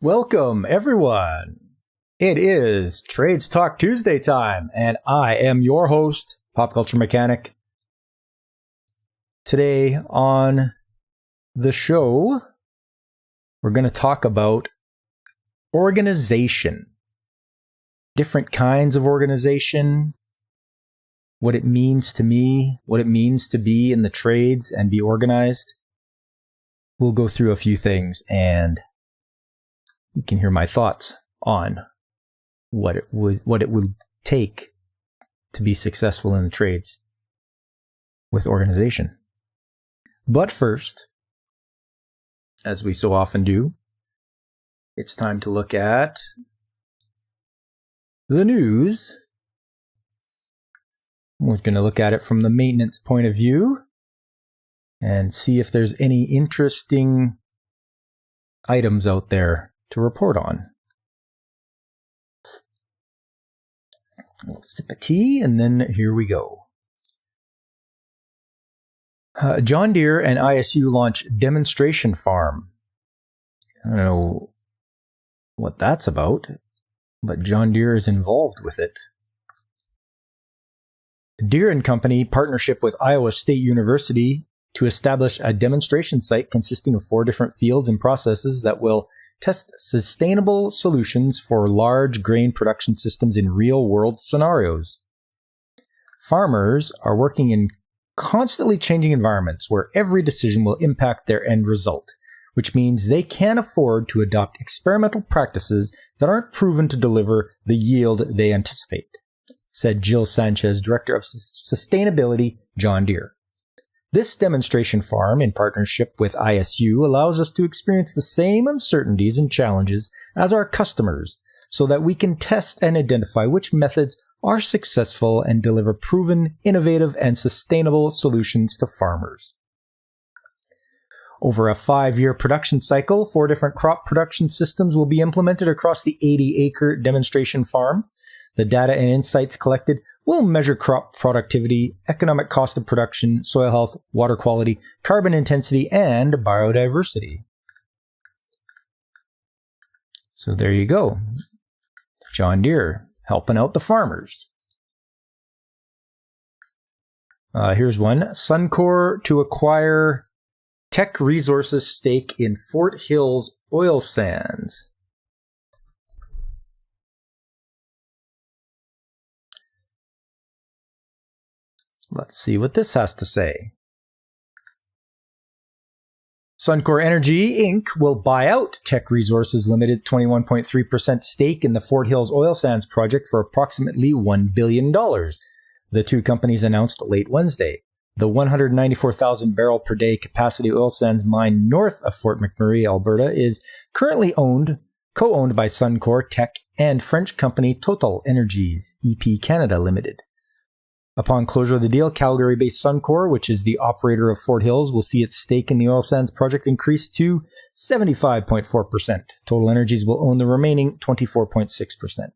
Welcome, everyone. It is Trades Talk Tuesday time, and I am your host, Pop Culture Mechanic. Today on the show, we're going to talk about organization. Different kinds of organization, what it means to me, what it means to be in the trades and be organized. We'll go through a few things and you can hear my thoughts on what it would take to be successful in the trades with organization. But first, as we so often do, it's time to look at the news. We're going to look at it from the maintenance point of view and see if there's any interesting items out there to report on. Let's sip a tea, and then here we go. John Deere and ISU launch demonstration farm. I don't know what that's about, but John Deere is involved with it. Deere & Company partnership with Iowa State University to establish a demonstration site consisting of 4 different fields and processes that will test sustainable solutions for large grain production systems in real-world scenarios. Farmers are working in constantly changing environments where every decision will impact their end result, which means they can't afford to adopt experimental practices that aren't proven to deliver the yield they anticipate, said Jill Sanchez, Director of Sustainability, John Deere. This demonstration farm, in partnership with ISU, allows us to experience the same uncertainties and challenges as our customers so that we can test and identify which methods are successful and deliver proven, innovative, and sustainable solutions to farmers. Over a 5-year production cycle, 4 different crop production systems will be implemented across the 80-acre demonstration farm. The data and insights collected will measure crop productivity, economic cost of production, soil health, water quality, carbon intensity, and biodiversity. So there you go. John Deere helping out the farmers. Here's one. Suncor to acquire Teck Resources stake in Fort Hills oil sands. Let's see what this has to say. Suncor Energy Inc. will buy out Teck Resources Limited 21.3% stake in the Fort Hills oil sands project for approximately $1 billion. The two companies announced late Wednesday. The 194,000 barrel per day capacity oil sands mine north of Fort McMurray, Alberta, is currently co-owned by Suncor, Teck, and French company Total Energies EP Canada Limited. Upon closure of the deal, Calgary-based Suncor, which is the operator of Fort Hills, will see its stake in the oil sands project increase to 75.4%. Total Energies will own the remaining 24.6%.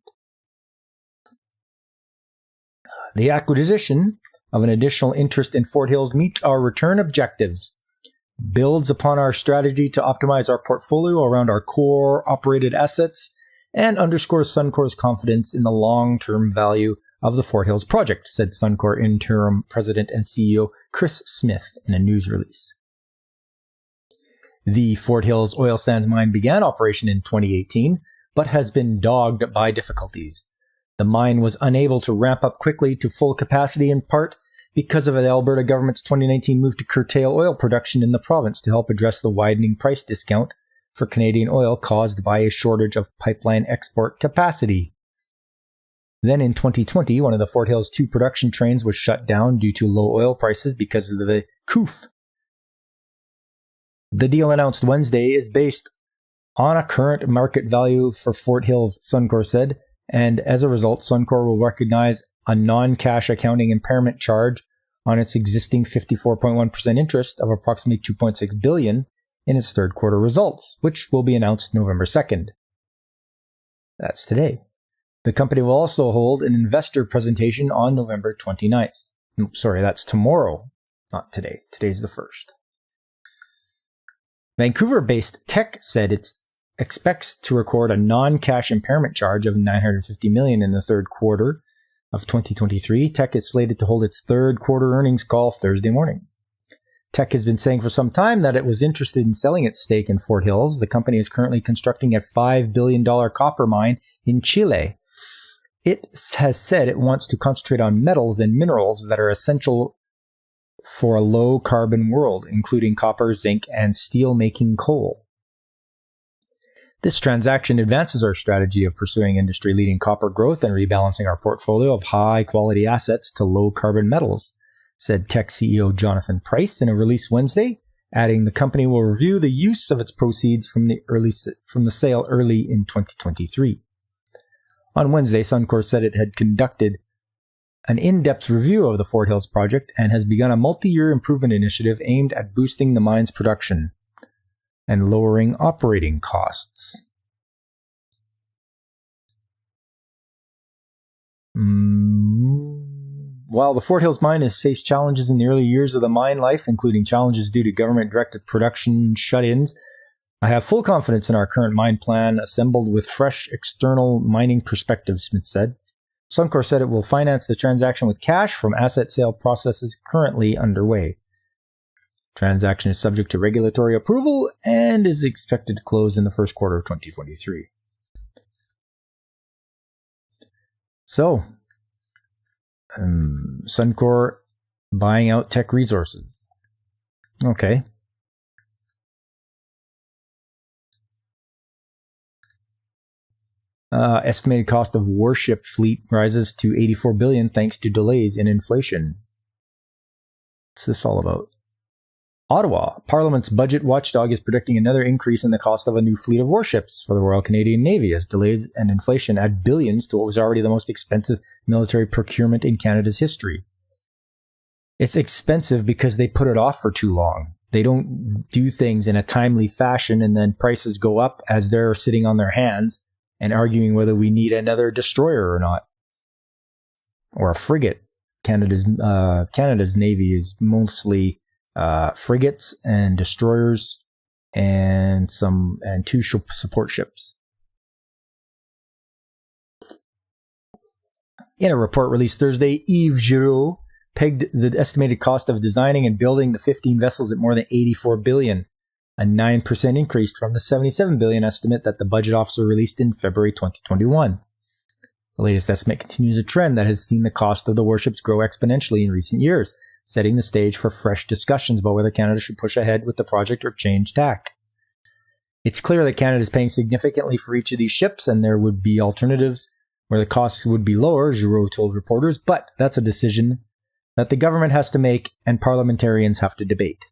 The acquisition of an additional interest in Fort Hills meets our return objectives, builds upon our strategy to optimize our portfolio around our core operated assets, and underscores Suncor's confidence in the long-term value of the Fort Hills project, said Suncor interim president and CEO Chris Smith in a news release. The Fort Hills oil sands mine began operation in 2018, but has been dogged by difficulties. The mine was unable to ramp up quickly to full capacity in part because of the Alberta government's 2019 move to curtail oil production in the province to help address the widening price discount for Canadian oil caused by a shortage of pipeline export capacity. Then in 2020, one of the Fort Hills 2 production trains was shut down due to low oil prices because of the COOF. The deal announced Wednesday is based on a current market value for Fort Hills, Suncor said, and as a result, Suncor will recognize a non-cash accounting impairment charge on its existing 54.1% interest of approximately $2.6 billion in its third quarter results, which will be announced November 2nd. That's today. The company will also hold an investor presentation on November 29th. Sorry, that's tomorrow, not today. Today's the 1st. Vancouver-based Teck said expects to record a non-cash impairment charge of $950 million in the third quarter of 2023. Teck is slated to hold its third quarter earnings call Thursday morning. Teck has been saying for some time that it was interested in selling its stake in Fort Hills. The company is currently constructing a $5 billion copper mine in Chile. It has said it wants to concentrate on metals and minerals that are essential for a low-carbon world, including copper, zinc, and steel-making coal. This transaction advances our strategy of pursuing industry-leading copper growth and rebalancing our portfolio of high-quality assets to low-carbon metals, said Teck CEO Jonathan Price in a release Wednesday, adding the company will review the use of its proceeds from the sale early in 2023. On Wednesday, Suncor said it had conducted an in-depth review of the Fort Hills project and has begun a multi-year improvement initiative aimed at boosting the mine's production and lowering operating costs. While the Fort Hills mine has faced challenges in the early years of the mine life, including challenges due to government-directed production shut-ins, I have full confidence in our current mine plan, assembled with fresh external mining perspectives, Smith said. Suncor said it will finance the transaction with cash from asset sale processes currently underway. Transaction is subject to regulatory approval and is expected to close in the first quarter of 2023. So, Suncor buying out Teck Resources. Okay. Estimated cost of warship fleet rises to $84 billion thanks to delays in inflation. What's this all about? Ottawa. Parliament's budget watchdog is predicting another increase in the cost of a new fleet of warships for the Royal Canadian Navy as delays and inflation add billions to what was already the most expensive military procurement in Canada's history. It's expensive because they put it off for too long. They don't do things in a timely fashion, and then prices go up as they're sitting on their hands and arguing whether we need another destroyer or not. Or a frigate. Canada's Navy is mostly frigates and destroyers and two support ships. In a report released Thursday, Yves Giroux pegged the estimated cost of designing and building the 15 vessels at more than $84 billion. A 9% increase from the $77 billion estimate that the budget officer released in February 2021. The latest estimate continues a trend that has seen the cost of the warships grow exponentially in recent years, setting the stage for fresh discussions about whether Canada should push ahead with the project or change tack. It's clear that Canada is paying significantly for each of these ships, and there would be alternatives where the costs would be lower, Giroux told reporters, but that's a decision that the government has to make and parliamentarians have to debate.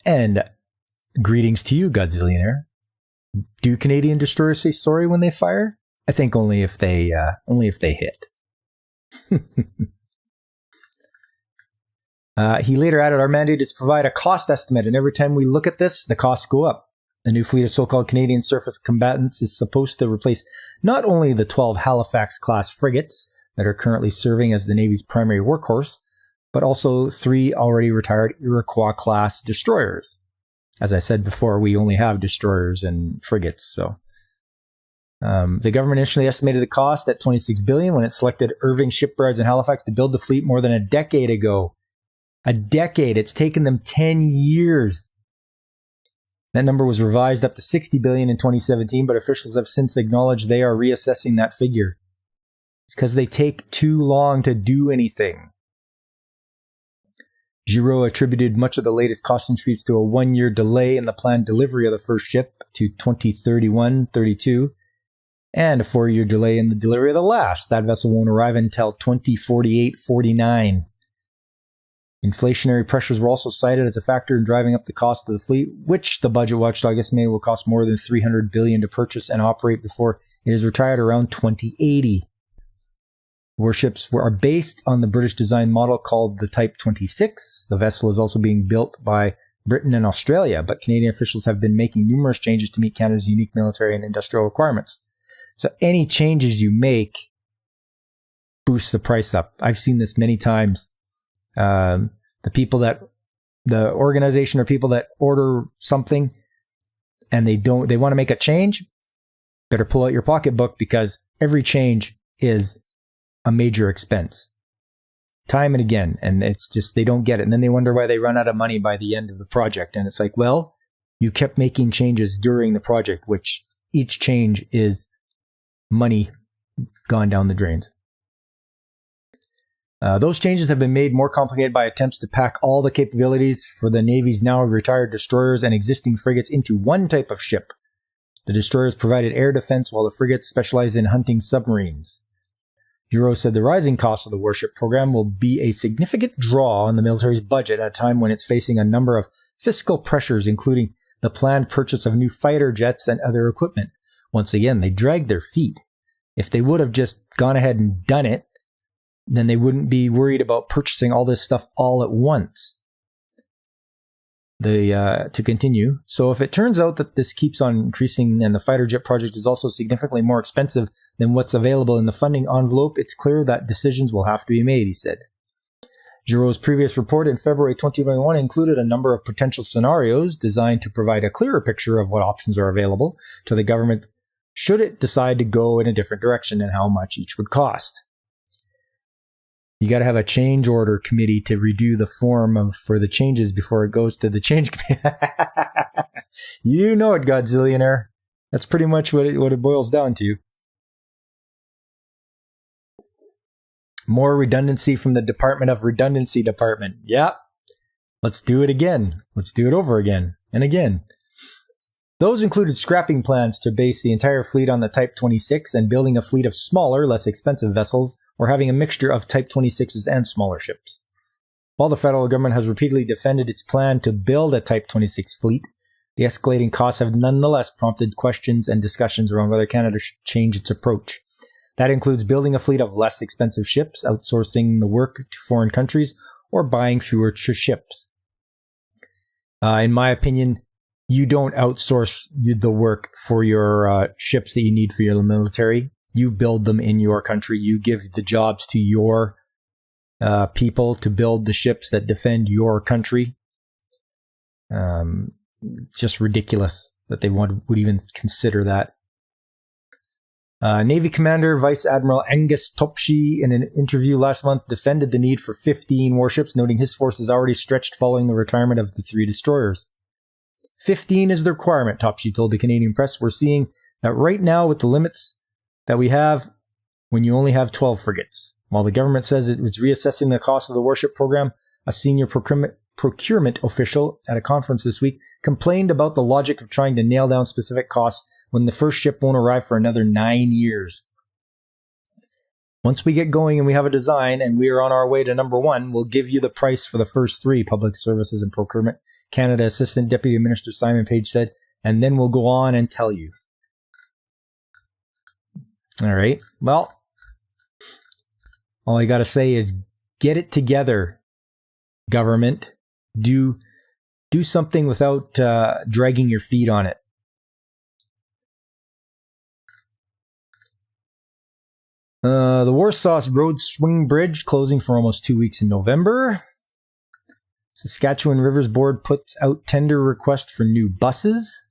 And greetings to you, Godzillionaire. Do Canadian destroyers say sorry when they fire? I think only if they hit. He later added, our mandate is to provide a cost estimate, and every time we look at this, the costs go up. The new fleet of so-called Canadian surface combatants is supposed to replace not only the 12 Halifax-class frigates that are currently serving as the Navy's primary workhorse, but also 3 already retired Iroquois-class destroyers. As I said before, we only have destroyers and frigates. So, the government initially estimated the cost at $26 billion when it selected Irving Shipyards in Halifax to build the fleet more than a decade ago. A decade. It's taken them 10 years. That number was revised up to $60 billion in 2017, but officials have since acknowledged they are reassessing that figure. It's because they take too long to do anything. Giroux attributed much of the latest cost increase to a 1-year delay in the planned delivery of the first ship to 2031-32, and a 4-year delay in the delivery of the last. That vessel won't arrive until 2048-49. Inflationary pressures were also cited as a factor in driving up the cost of the fleet, which the budget watchdog estimated will cost more than $300 billion to purchase and operate before it is retired around 2080. Warships are based on the British design model called the Type 26. The vessel is also being built by Britain and Australia, but Canadian officials have been making numerous changes to meet Canada's unique military and industrial requirements. So any changes you make boost the price up. I've seen this many times. The organization or people that order something and they want to make a change, better pull out your pocketbook, because every change is a major expense. Time and again. And it's just, they don't get it. And then they wonder why they run out of money by the end of the project. And it's like, well, you kept making changes during the project, which each change is money gone down the drains. Those changes have been made more complicated by attempts to pack all the capabilities for the Navy's now retired destroyers and existing frigates into one type of ship. The destroyers provided air defense while the frigates specialized in hunting submarines. Giroux said the rising cost of the warship program will be a significant draw on the military's budget at a time when it's facing a number of fiscal pressures, including the planned purchase of new fighter jets and other equipment. Once again, they dragged their feet. If they would have just gone ahead and done it, then they wouldn't be worried about purchasing all this stuff all at once. To continue, so if it turns out that this keeps on increasing and the fighter jet project is also significantly more expensive than what's available in the funding envelope, it's clear that decisions will have to be made, he said. Giroux's previous report in February 2021 included a number of potential scenarios designed to provide a clearer picture of what options are available to the government should it decide to go in a different direction and how much each would cost. You got to have a change order committee to redo the form for the changes before it goes to the change committee. You know it, Godzillionaire. That's pretty much what it boils down to. More redundancy from the Department of Redundancy Department. Yeah. Let's do it again. Let's do it over again and again. Those included scrapping plans to base the entire fleet on the Type 26 and building a fleet of smaller, less expensive vessels, or having a mixture of Type 26s and smaller ships. While the federal government has repeatedly defended its plan to build a Type 26 fleet, the escalating costs have nonetheless prompted questions and discussions around whether Canada should change its approach. That includes building a fleet of less expensive ships, outsourcing the work to foreign countries, or buying fewer ships. In my opinion, you don't outsource the work for your ships that you need for your military. You build them in your country. You give the jobs to your people to build the ships that defend your country. It's just ridiculous that they would even consider that. Navy Commander Vice Admiral Angus Topshee, in an interview last month, defended the need for 15 warships, noting his force is already stretched following the retirement of the 3 destroyers. 15 is the requirement, Topshee told the Canadian press. We're seeing that right now with the limits that we have when you only have 12 frigates. While the government says it was reassessing the cost of the warship program, a senior procurement official at a conference this week complained about the logic of trying to nail down specific costs when the first ship won't arrive for another 9 years. Once we get going and we have a design and we are on our way to number 1, we'll give you the price for the first 3, Public Services and Procurement Canada Assistant Deputy Minister Simon Page said, and then we'll go on and tell you. All right. Well, all I got to say is get it together, government. Do something without dragging your feet on it. The Warsaw Road Swing Bridge closing for almost 2 weeks in November. Saskatchewan Rivers Board puts out tender request for new buses.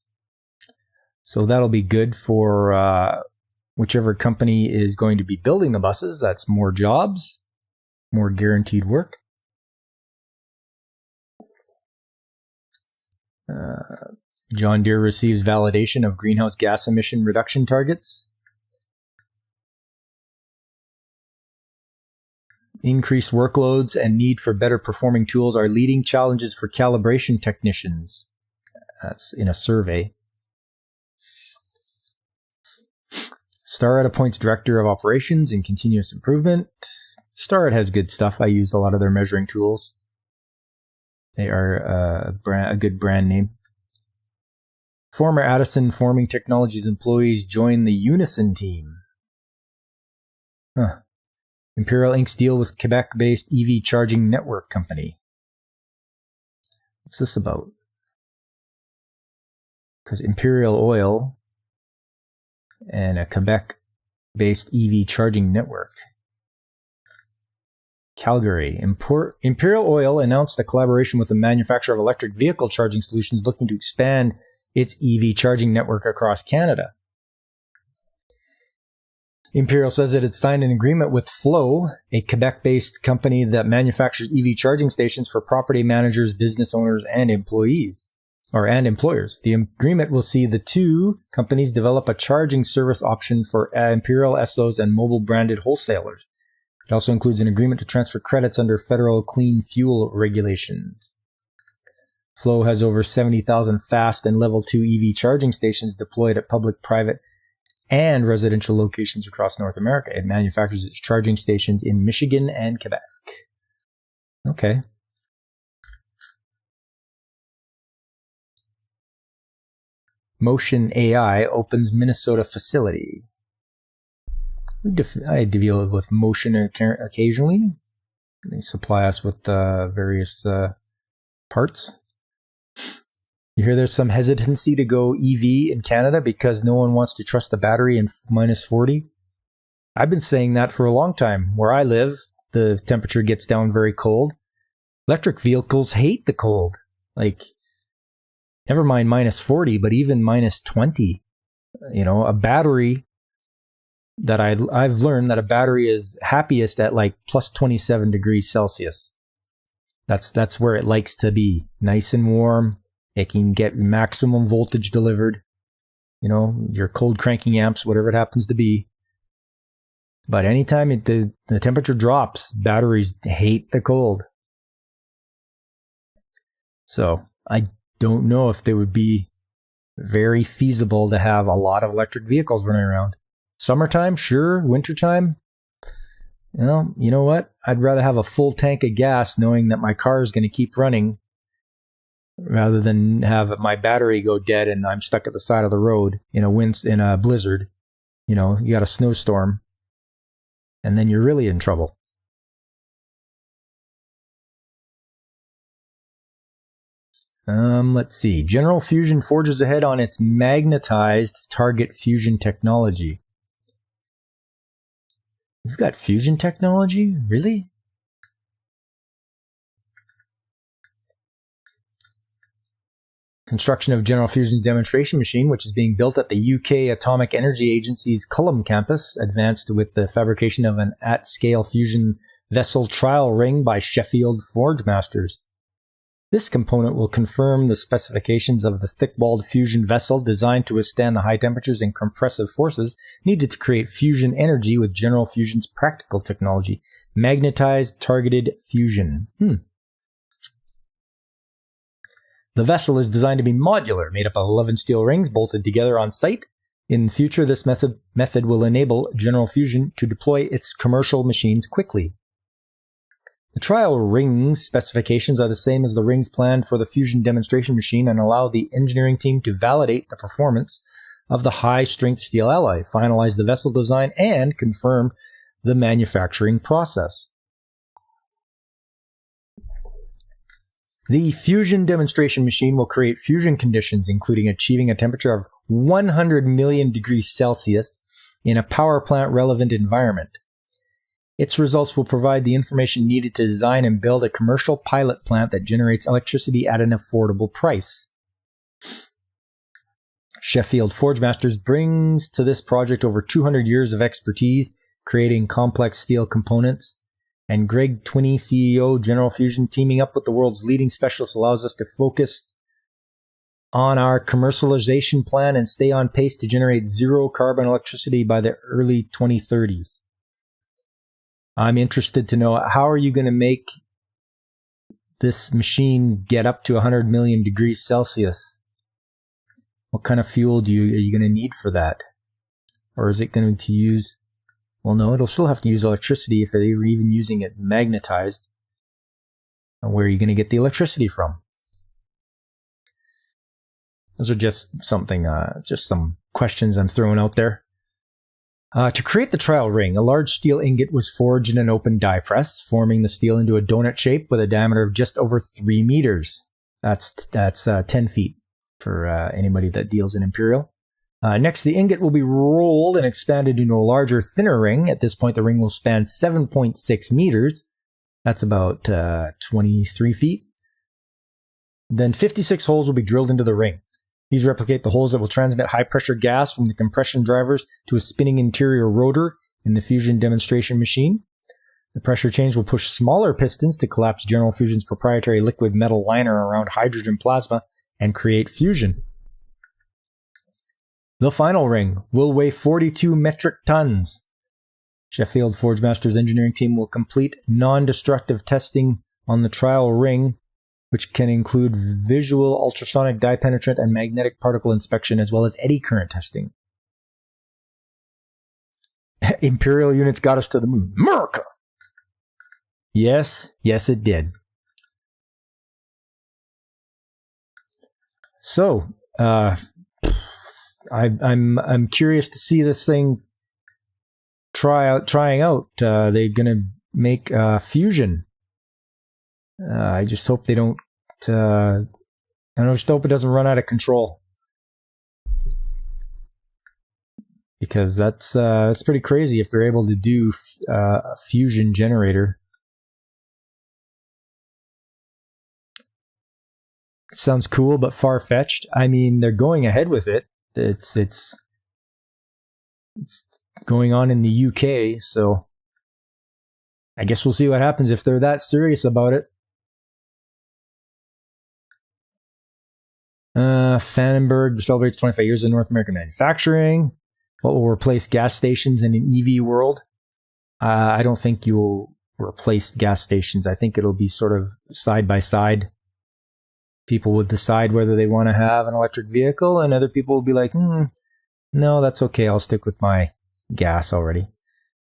So that'll be good for whichever company is going to be building the buses. That's more jobs, more guaranteed work. John Deere receives validation of greenhouse gas emission reduction targets. Increased workloads and need for better performing tools are leading challenges for calibration technicians. That's in a survey. Starrett appoints Director of Operations and Continuous Improvement. Starrett has good stuff. I use a lot of their measuring tools. They are a good brand name. Former Addison Forming Technologies employees join the Unison team. Imperial Inc.'s deal with Quebec-based EV charging network company. What's this about? Because Imperial Oil and a Quebec-based EV charging network. Calgary. Imperial Oil announced a collaboration with a manufacturer of electric vehicle charging solutions looking to expand its EV charging network across Canada. Imperial says that it signed an agreement with Flow, a Quebec-based company that manufactures EV charging stations for property managers, business owners, and employers. The agreement will see the two companies develop a charging service option for Imperial Essos and mobile-branded wholesalers. It also includes an agreement to transfer credits under federal clean fuel regulations. Flow has over 70,000 fast and level 2 EV charging stations deployed at public, private, and residential locations across North America. It manufactures its charging stations in Michigan and Quebec. Okay. Motion AI opens Minnesota facility. I deal with Motion occasionally. They supply us with various parts. You hear there's some hesitancy to go EV in Canada because no one wants to trust the battery in minus 40. I've been saying that for a long time. Where I live, the temperature gets down very cold. Electric vehicles hate the cold. Like, never mind minus 40, but even minus 20. You know, a battery that I've learned that a battery is happiest at like plus 27 degrees Celsius. That's where it likes to be. Nice and warm. It can get maximum voltage delivered. You know, your cold cranking amps, whatever it happens to be. But anytime the temperature drops, batteries hate the cold. So I don't know if they would be very feasible to have a lot of electric vehicles running around. Summertime, sure. Wintertime, you know what? I'd rather have a full tank of gas knowing that my car is going to keep running rather than have my battery go dead and I'm stuck at the side of the road in a blizzard. You know, you got a snowstorm and then you're really in trouble. Let's see. General Fusion forges ahead on its magnetized target fusion technology. You've got fusion technology? Really? Construction of General Fusion's demonstration machine, which is being built at the UK Atomic Energy Agency's Culham campus, advanced with the fabrication of an at-scale fusion vessel trial ring by Sheffield Forgemasters. This component will confirm the specifications of the thick-walled fusion vessel designed to withstand the high temperatures and compressive forces needed to create fusion energy with General Fusion's practical technology, magnetized targeted fusion. The vessel is designed to be modular, made up of 11 steel rings bolted together on site. In the future, this method will enable General Fusion to deploy its commercial machines quickly. The trial ring specifications are the same as the rings planned for the fusion demonstration machine and allow the engineering team to validate the performance of the high-strength steel alloy, finalize the vessel design, and confirm the manufacturing process. The fusion demonstration machine will create fusion conditions, including achieving a temperature of 100 million degrees Celsius in a power plant-relevant environment. Its results will provide the information needed to design and build a commercial pilot plant that generates electricity at an affordable price. Sheffield Forgemasters brings to this project over 200 years of expertise creating complex steel components. And Greg Twinney, CEO, General Fusion, teaming up with the world's leading specialists allows us to focus on our commercialization plan and stay on pace to generate zero carbon electricity by the early 2030s. I'm interested to know, how are you going to make this machine get up to 100 million degrees Celsius? What kind of fuel are you going to need for that? Or is it going to use... Well, no, it'll still have to use electricity if they're even using it magnetized. And where are you going to get the electricity from? Those are just some questions I'm throwing out there. To create the trial ring, a large steel ingot was forged in an open die press, forming the steel into a donut shape with a diameter of just over 3 meters. That's 10 feet for anybody that deals in Imperial. Next, the ingot will be rolled and expanded into a larger, thinner ring. At this point, the ring will span 7.6 meters. That's about 23 feet. Then 56 holes will be drilled into the ring. These replicate the holes that will transmit high-pressure gas from the compression drivers to a spinning interior rotor in the fusion demonstration machine. The pressure change will push smaller pistons to collapse General Fusion's proprietary liquid metal liner around hydrogen plasma and create fusion. The final ring will weigh 42 metric tons. Sheffield Forgemasters engineering team will complete non-destructive testing on the trial ring, which can include visual, ultrasonic, dye penetrant, and magnetic particle inspection, as well as eddy current testing. Imperial units got us to the moon. America! Yes, it did. So, I'm curious to see this thing trying out. They're gonna make fusion. I just hope they don't. I just hope it doesn't run out of control, because that's pretty crazy if they're able to do a fusion generator. Sounds cool, but far-fetched. I mean, they're going ahead with it. It's going on in the UK, so I guess we'll see what happens if they're that serious about it. Fannenberg celebrates 25 years of North American manufacturing. What will replace gas stations in an EV world? I don't think you'll replace gas stations. I think it'll be sort of side by side. People will decide whether they want to have an electric vehicle, and other people will be like, no, that's okay. I'll stick with my gas already.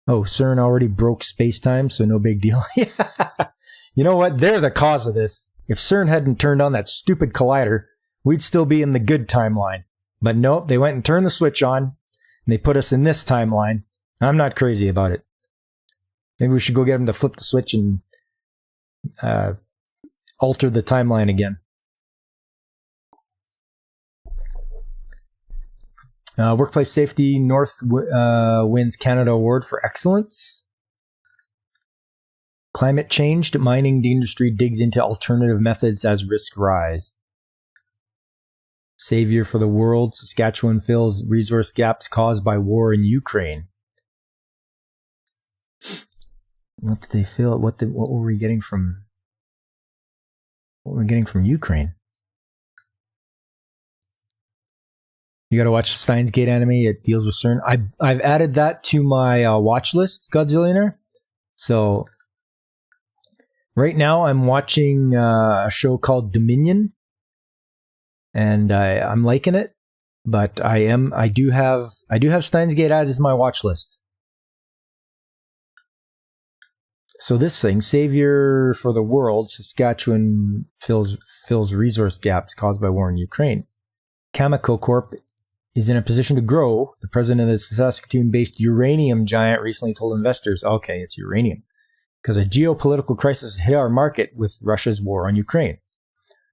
Oh, CERN already broke space-time, so no big deal. You know what? They're the cause of this. If CERN hadn't turned on that stupid collider, we'd still be in the good timeline. But nope, they went and turned the switch on, and they put us in this timeline. I'm not crazy about it. Maybe we should go get them to flip the switch and alter the timeline again. Workplace Safety North wins Canada Award for Excellence. Climate change, mining industry digs into alternative methods as risks rise. Savior for the world, Saskatchewan fills resource gaps caused by war in Ukraine. What did they fill? What were we getting from? What were we getting from Ukraine? You got to watch Steins Gate anime. It deals with CERN. I've added that to my watch list, Godzillionaire. So right now I'm watching a show called Dominion, and I'm liking it. But I do have Steins Gate added to my watch list. So this thing, Savior for the World, Saskatchewan fills resource gaps caused by war in Ukraine. Cameco Corp is in a position to grow. The president of the Saskatoon-based uranium giant recently told investors, okay, it's uranium, because a geopolitical crisis hit our market with Russia's war on Ukraine.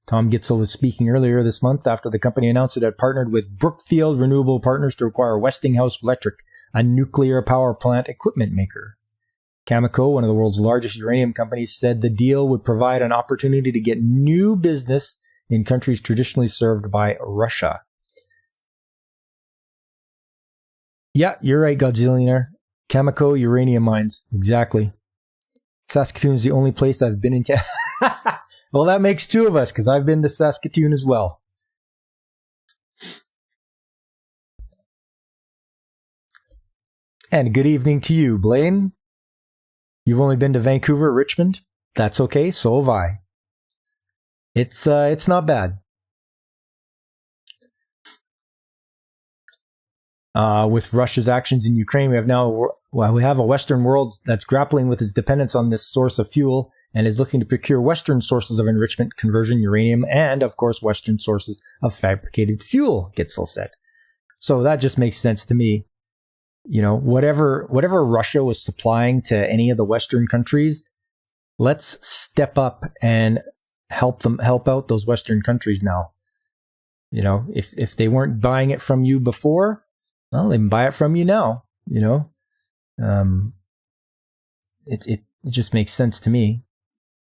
Tom Gitzel was speaking earlier this month after the company announced it had partnered with Brookfield Renewable Partners to acquire Westinghouse Electric, a nuclear power plant equipment maker. Cameco, one of the world's largest uranium companies, said the deal would provide an opportunity to get new business in countries traditionally served by Russia. Yeah, you're right, Godzillionaire. Cameco uranium mines. Exactly. Saskatoon is the only place I've been in. Well, that makes two of us, because I've been to Saskatoon as well. And good evening to you, Blaine. You've only been to Vancouver, Richmond? That's okay, so have I. It's not bad. With Russia's actions in Ukraine, we have a Western world that's grappling with its dependence on this source of fuel and is looking to procure Western sources of enrichment, conversion, uranium, and, of course, Western sources of fabricated fuel, Gitzel said. So that just makes sense to me. You know, whatever Russia was supplying to any of the Western countries, let's step up and help out those Western countries now. You know, if they weren't buying it from you before, well, they can buy it from you now, you know. It just makes sense to me.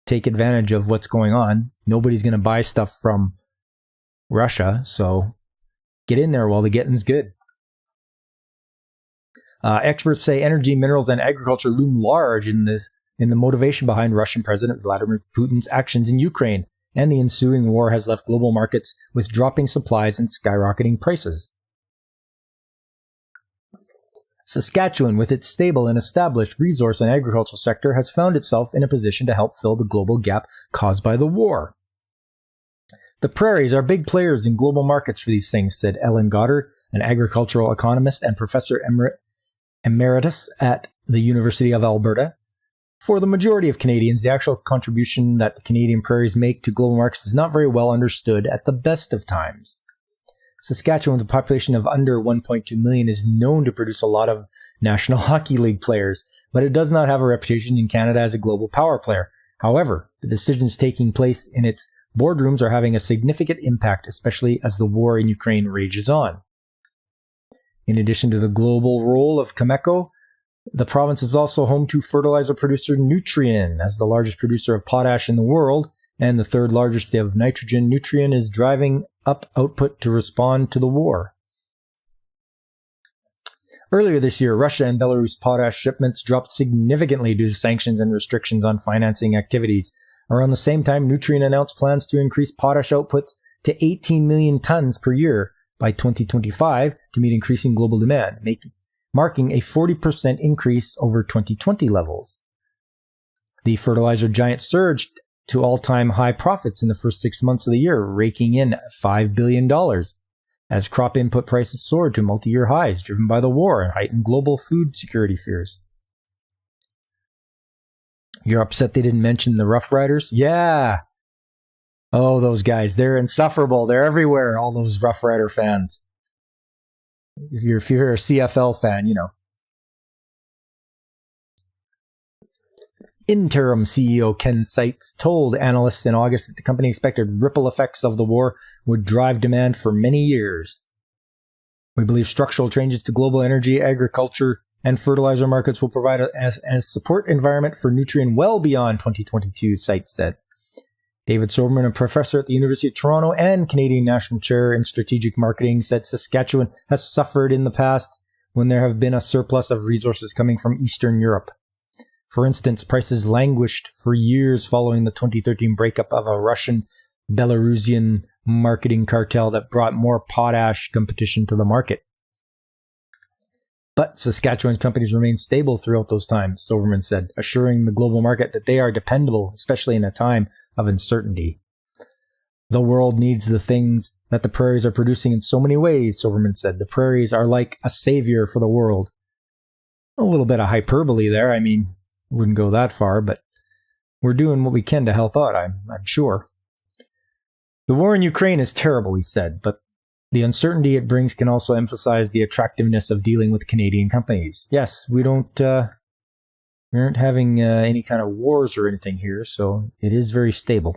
Take advantage of what's going on. Nobody's going to buy stuff from Russia, so Get in there while the getting's good. Experts say energy, minerals, and agriculture loom large in the motivation behind Russian President Vladimir Putin's actions in Ukraine, and the ensuing war has left global markets with dropping supplies and skyrocketing prices. Saskatchewan, with its stable and established resource and agricultural sector, has found itself in a position to help fill the global gap caused by the war. The prairies are big players in global markets for these things, said Ellen Goddard, an agricultural economist and professor emeritus at the University of Alberta. For the majority of Canadians, the actual contribution that the Canadian prairies make to global markets is not very well understood at the best of times. Saskatchewan, with a population of under 1.2 million, is known to produce a lot of National Hockey League players, but it does not have a reputation in Canada as a global power player. However, the decisions taking place in its boardrooms are having a significant impact, especially as the war in Ukraine rages on. In addition to the global role of Cameco, the province is also home to fertilizer producer Nutrien. As the largest producer of potash in the world and the third largest of nitrogen, Nutrien is driving up output to respond to the war. Earlier this year, Russia and Belarus potash shipments dropped significantly due to sanctions and restrictions on financing activities. Around the same time, Nutrien announced plans to increase potash output to 18 million tons per year by 2025 to meet increasing global demand, marking a 40% increase over 2020 levels. The fertilizer giant surged to all-time high profits in the first 6 months of the year, raking in $5 billion, as crop input prices soared to multi-year highs, driven by the war and heightened global food security fears. You're upset they didn't mention the Rough Riders? Yeah! Oh, those guys, they're insufferable. They're everywhere, all those Rough Rider fans. If you're a CFL fan, you know. Interim CEO Ken Seitz told analysts in August that the company expected ripple effects of the war would drive demand for many years. We believe structural changes to global energy, agriculture, and fertilizer markets will provide a support environment for Nutrien well beyond 2022, Seitz said. David Soberman, a professor at the University of Toronto and Canadian National Chair in Strategic Marketing, said Saskatchewan has suffered in the past when there have been a surplus of resources coming from Eastern Europe. For instance, prices languished for years following the 2013 breakup of a Russian-Belarusian marketing cartel that brought more potash competition to the market. But Saskatchewan companies remain stable throughout those times, Silverman said, assuring the global market that they are dependable, especially in a time of uncertainty. The world needs the things that the prairies are producing in so many ways, Silverman said. The prairies are like a savior for the world. A little bit of hyperbole there. I mean, wouldn't go that far, but we're doing what we can to help out, I'm sure. The war in Ukraine is terrible, he said, but the uncertainty it brings can also emphasize the attractiveness of dealing with Canadian companies. Yes, we aren't having any kind of wars or anything here, so it is very stable.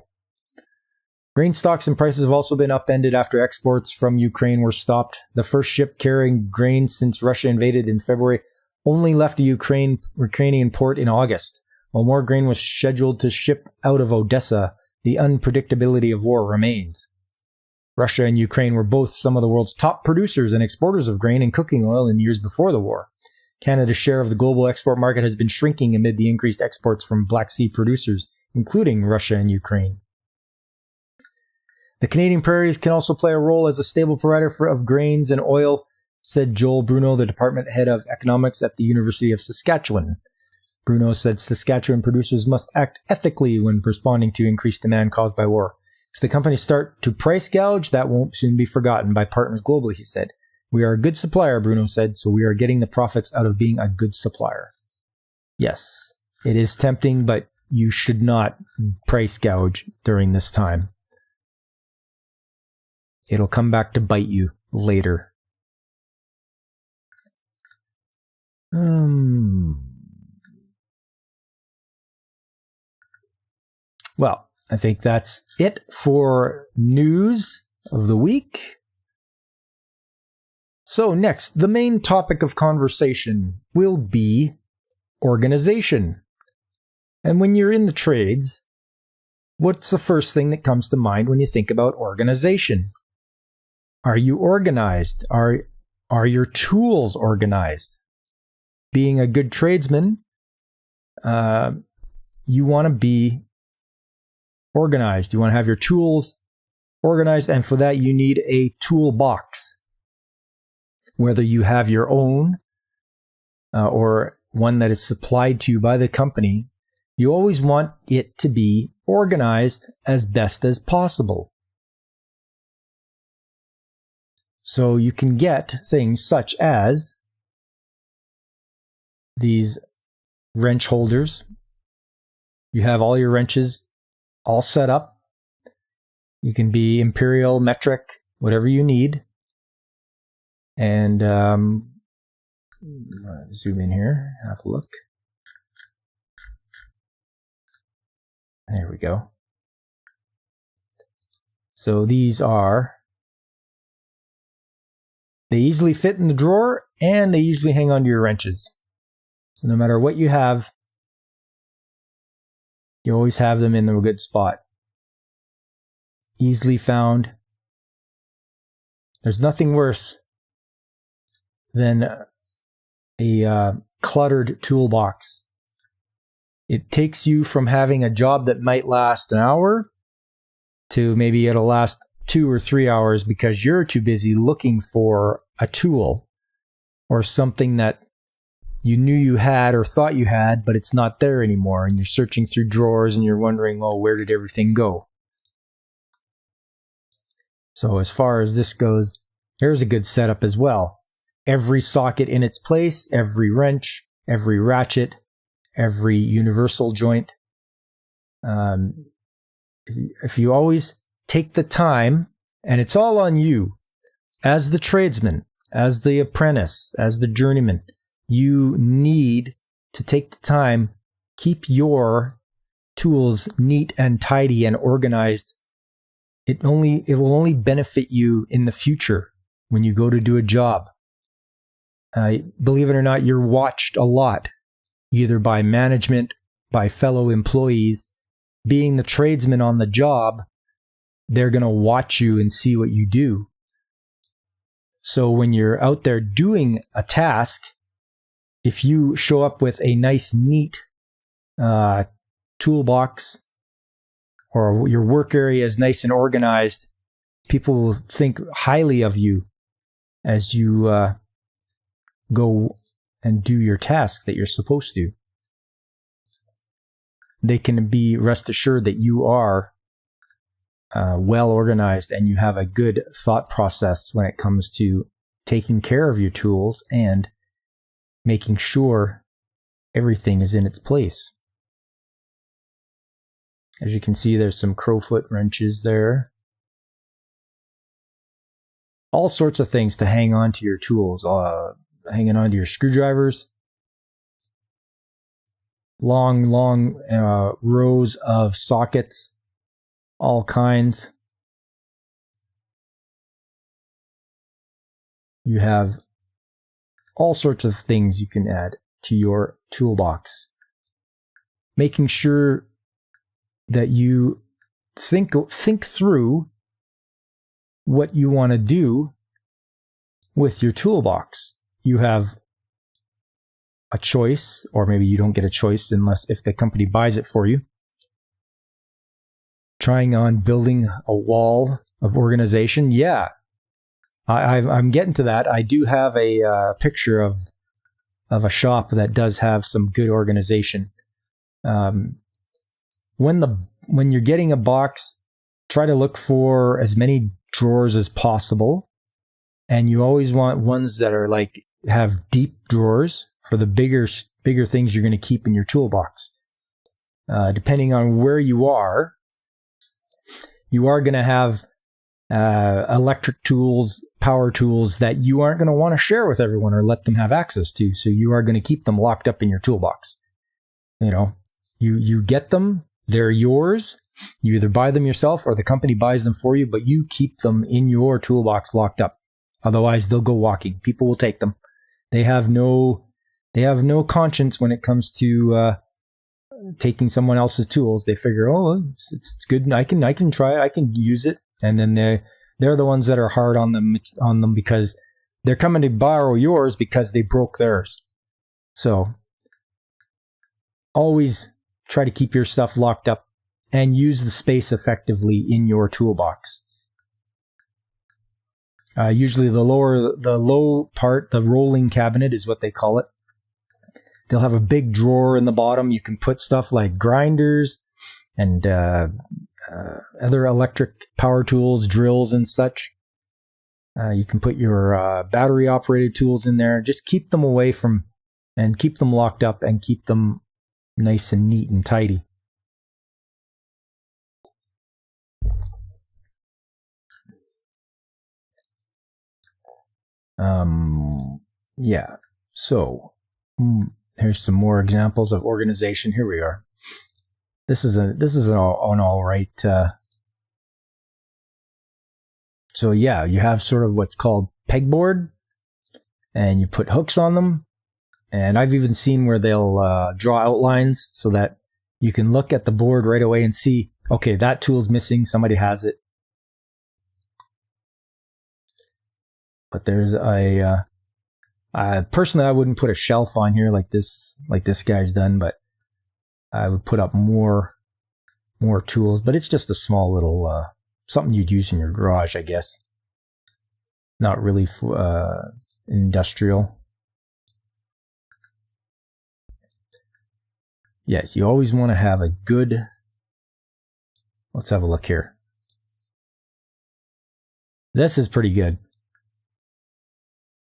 Grain stocks and prices have also been upended after exports from Ukraine were stopped. The first ship carrying grain since Russia invaded in February only left a Ukrainian port in August. While more grain was scheduled to ship out of Odessa, the unpredictability of war remains. Russia and Ukraine were both some of the world's top producers and exporters of grain and cooking oil in years before the war. Canada's share of the global export market has been shrinking amid the increased exports from Black Sea producers, including Russia and Ukraine. The Canadian prairies can also play a role as a stable provider of grains and oil, said Joel Bruno, the department head of economics at the University of Saskatchewan. Bruno said Saskatchewan producers must act ethically when responding to increased demand caused by war. If the companies start to price gouge, that won't soon be forgotten by partners globally, he said. We are a good supplier, Bruno said, so we are getting the profits out of being a good supplier. Yes, it is tempting, but you should not price gouge during this time. It'll come back to bite you later. Well, I think that's it for news of the week. So next, the main topic of conversation will be organization. And when you're in the trades, what's the first thing that comes to mind when you think about organization? Are you organized? Are your tools organized? Being a good tradesman, you want to be organized. You want to have your tools organized, and for that you need a toolbox. Whether you have your own or one that is supplied to you by the company, you always want it to be organized as best as possible. So you can get things such as these wrench holders. You have all your wrenches all set up. You can be imperial, metric, whatever you need. And zoom in here, have a look. There we go. So these they easily fit in the drawer, and they usually hang onto your wrenches. So no matter what you have, you always have them in a good spot. Easily found. There's nothing worse than a cluttered toolbox. It takes you from having a job that might last an hour to maybe it'll last 2 or 3 hours because you're too busy looking for a tool or something that you knew you had or thought you had, but it's not there anymore. And you're searching through drawers and you're wondering, oh, where did everything go? So as far as this goes, here's a good setup as well. Every socket in its place, every wrench, every ratchet, every universal joint. If you always take the time, and it's all on you, as the tradesman, as the apprentice, as the journeyman, you need to take the time, keep your tools neat and tidy and organized. It will only benefit you in the future when you go to do a job. Believe it or not, you're watched a lot, either by management, by fellow employees. Being the tradesman on the job, they're going to watch you and see what you do. So when you're out there doing a task, if you show up with a nice, neat toolbox, or your work area is nice and organized, people will think highly of you as you go and do your task that you're supposed to. They can be rest assured that you are well organized and you have a good thought process when it comes to taking care of your tools and making sure everything is in its place. As you can see, there's some crowfoot wrenches there. All sorts of things to hang on to your tools, hanging on to your screwdrivers. Long rows of sockets, all kinds. You have all sorts of things you can add to your toolbox. Making sure that you think through what you want to do with your toolbox. You have a choice, or maybe you don't get a choice if the company buys it for you. Trying on building a wall of organization. Yeah, I'm getting to that. I do have a picture of a shop that does have some good organization. When you're getting a box, try to look for as many drawers as possible, and you always want ones that are have deep drawers for the bigger things you're going to keep in your toolbox. Depending on where you are going to have electric tools, power tools that you aren't going to want to share with everyone or let them have access to. So you are going to keep them locked up in your toolbox. You get them, they're yours. You either buy them yourself or the company buys them for you, but you keep them in your toolbox locked up. Otherwise, they'll go walking. People will take them. They have no conscience when it comes to taking someone else's tools. They figure, oh, it's good. I can try it. I can use it. And then they're the ones that are hard on them because they're coming to borrow yours because they broke theirs. So always try to keep your stuff locked up and use the space effectively in your toolbox. Usually the low part, the rolling cabinet is what they call it. They'll have a big drawer in the bottom. You can put stuff like grinders and other electric power tools, drills and such. You can put your battery operated tools in there. Just keep them away from, and keep them locked up and keep them nice and neat and tidy. Yeah. So here's some more examples of organization. Here we are. This is an all right. So yeah, you have sort of what's called pegboard, and you put hooks on them. And I've even seen where they'll draw outlines so that you can look at the board right away and see, okay, that tool's missing, somebody has it. But there's personally, I wouldn't put a shelf on here like this guy's done, but I would put up more tools. But it's just a small little something you'd use in your garage, I guess. Not really industrial. Yes, you always want to have a good. Let's have a look here. This is pretty good.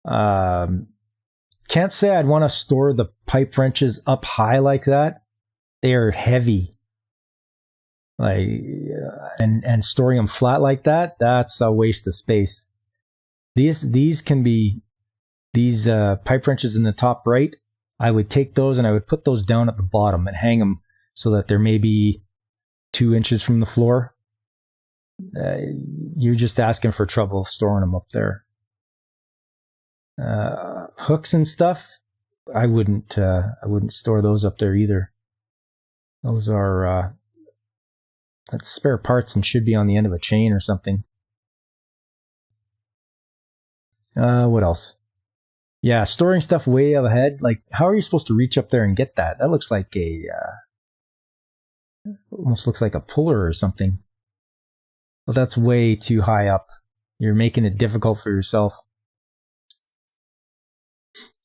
Can't say I'd want to store the pipe wrenches up high like that. They are heavy. And storing them flat like that, that's a waste of space. These can be pipe wrenches in the top right. I would take those and I would put those down at the bottom and hang them so that they're maybe 2 inches from the floor. You're just asking for trouble storing them up there. Hooks and stuff, I wouldn't store those up there either. Those are that's spare parts and should be on the end of a chain or something. What else? Yeah, storing stuff way up ahead. Like, how are you supposed to reach up there and get that? That looks like almost looks like a puller or something. But that's way too high up. You're making it difficult for yourself.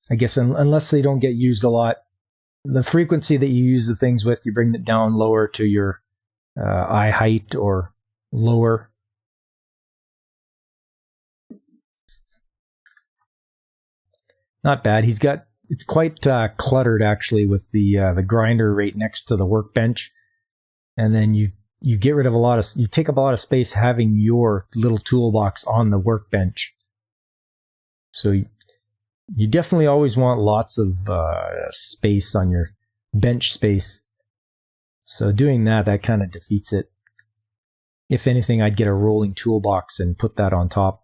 I guess unless they don't get used a lot, the frequency that you use the things with, you bring it down lower to your eye height or lower. Not bad. It's quite cluttered actually with the grinder right next to the workbench, and then you get rid of you take up a lot of space having your little toolbox on the workbench. So you definitely always want lots of space on your bench space. So doing that kind of defeats it. If anything, I'd get a rolling toolbox and put that on top.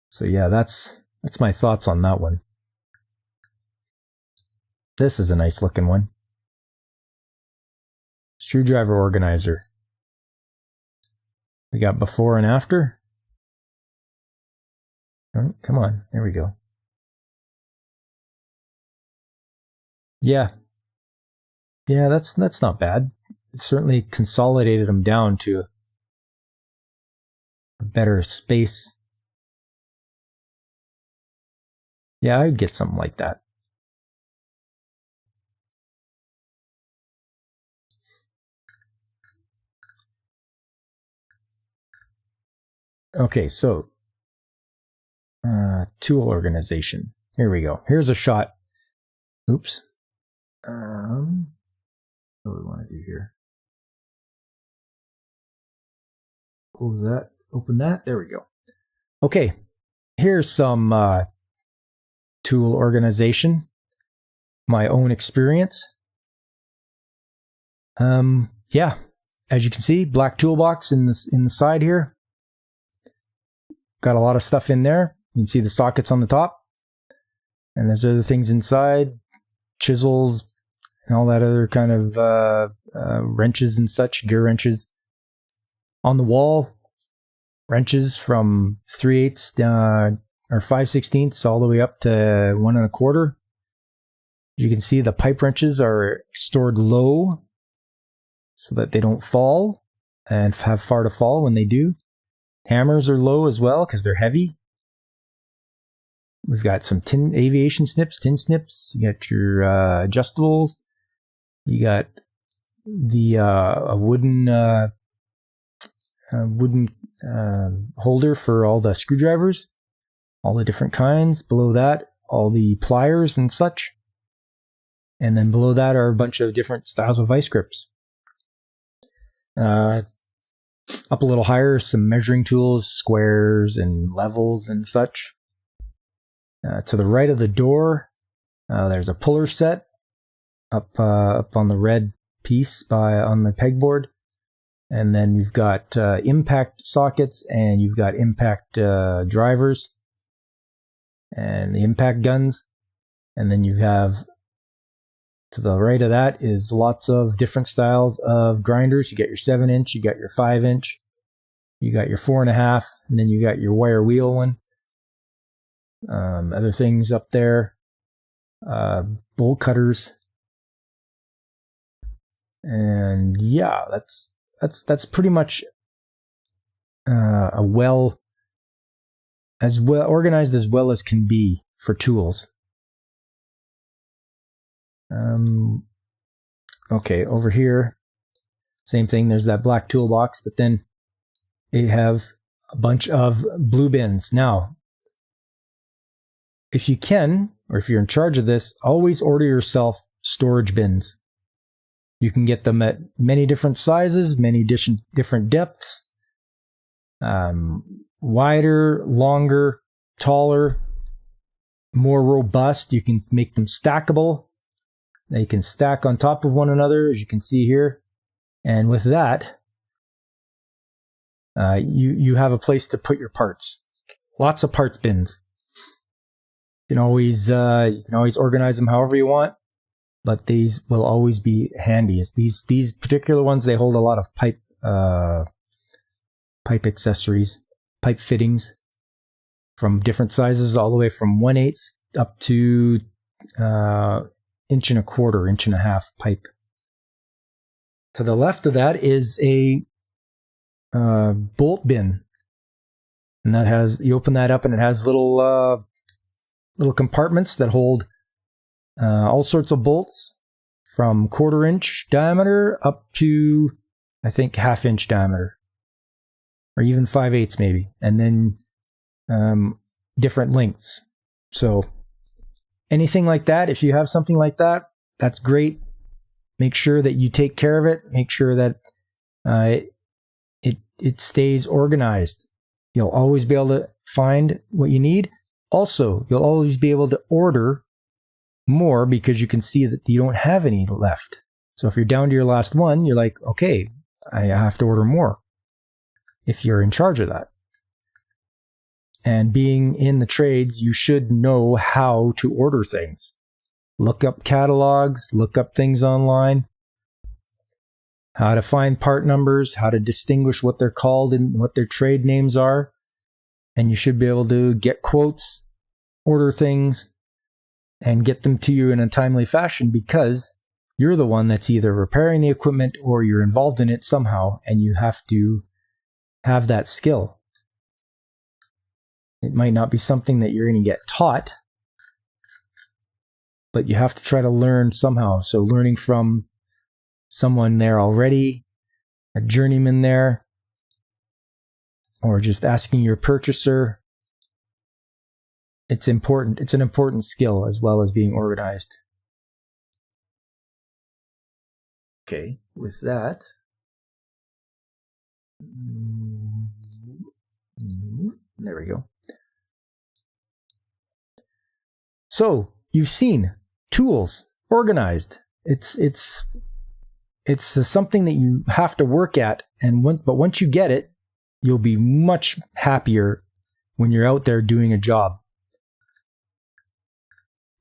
So yeah, that's my thoughts on that one. This is a nice looking one. Screwdriver organizer. We got before and after. Oh, come on, there we go. Yeah, that's not bad. Certainly consolidated them down to a better space. Yeah, I'd get something like that. Okay, so tool organization. Here we go. Here's a shot. Oops. What do we want to do here? Close that. Open that. There we go. Okay. Here's some tool organization. My own experience. Yeah. As you can see, black toolbox in the side here. Got a lot of stuff in there. You can see the sockets on the top. And there's other things inside. Chisels, and all that other kind of wrenches and such, gear wrenches. On the wall, wrenches from 3/8 or 5/16 all the way up to 1 1/4. You can see the pipe wrenches are stored low so that they don't fall and have far to fall when they do. Hammers are low as well because they're heavy. We've got some aviation snips, tin snips. You got your adjustables. You got the wooden holder for all the screwdrivers, all the different kinds. Below that, all the pliers and such. And then below that are a bunch of different styles of vice grips. Up a little higher, some measuring tools, squares and levels and such. To the right of the door, there's a puller set up on the red piece on the pegboard. And then you've got impact sockets, and you've got impact drivers and the impact guns. And then you have, to the right of that is lots of different styles of grinders. You got your 7-inch, you got your 5-inch, you got your 4.5, and then you got your wire wheel one. Other things up there, bolt cutters. And yeah, that's pretty much as well organized as well as can be for tools. Okay, over here, same thing. There's that black toolbox, but then they have a bunch of blue bins. Now, if you can, or if you're in charge of this, always order yourself storage bins. You can get them at many different sizes, many different depths, wider, longer, taller, more robust. You can make them stackable. They can stack on top of one another, as you can see here. And with that, you have a place to put your parts. Lots of parts bins. You can always organize them however you want, but these will always be handy. These particular ones, they hold a lot of pipe accessories, pipe fittings from different sizes, all the way from 1/8 up to 1.25 inch, 1.5 pipe. To the left of that is a bolt bin, and that has, you open that up and it has little compartments that hold all sorts of bolts from 1/4 inch diameter up to, I think, 1/2 inch diameter, or even 5/8 maybe, and then different lengths. So anything like that, if you have something like that, that's great. Make sure that you take care of it. Make sure that it stays organized. You'll always be able to find what you need. Also, you'll always be able to order more because you can see that you don't have any left. So if you're down to your last one, you're like, okay, I have to order more, if you're in charge of that. And being in the trades, you should know how to order things. Look up catalogs, look up things online, how to find part numbers, how to distinguish what they're called and what their trade names are. And you should be able to get quotes, order things, and get them to you in a timely fashion, because you're the one that's either repairing the equipment or you're involved in it somehow, and you have to have that skill. It might not be something that you're going to get taught, but you have to try to learn somehow. So learning from someone there already, a journeyman there, or just asking your purchaser. It's important. It's an important skill as well as being organized. Okay, with that, there we go. So you've seen tools organized. It's something that you have to work at, but once you get it, you'll be much happier when you're out there doing a job.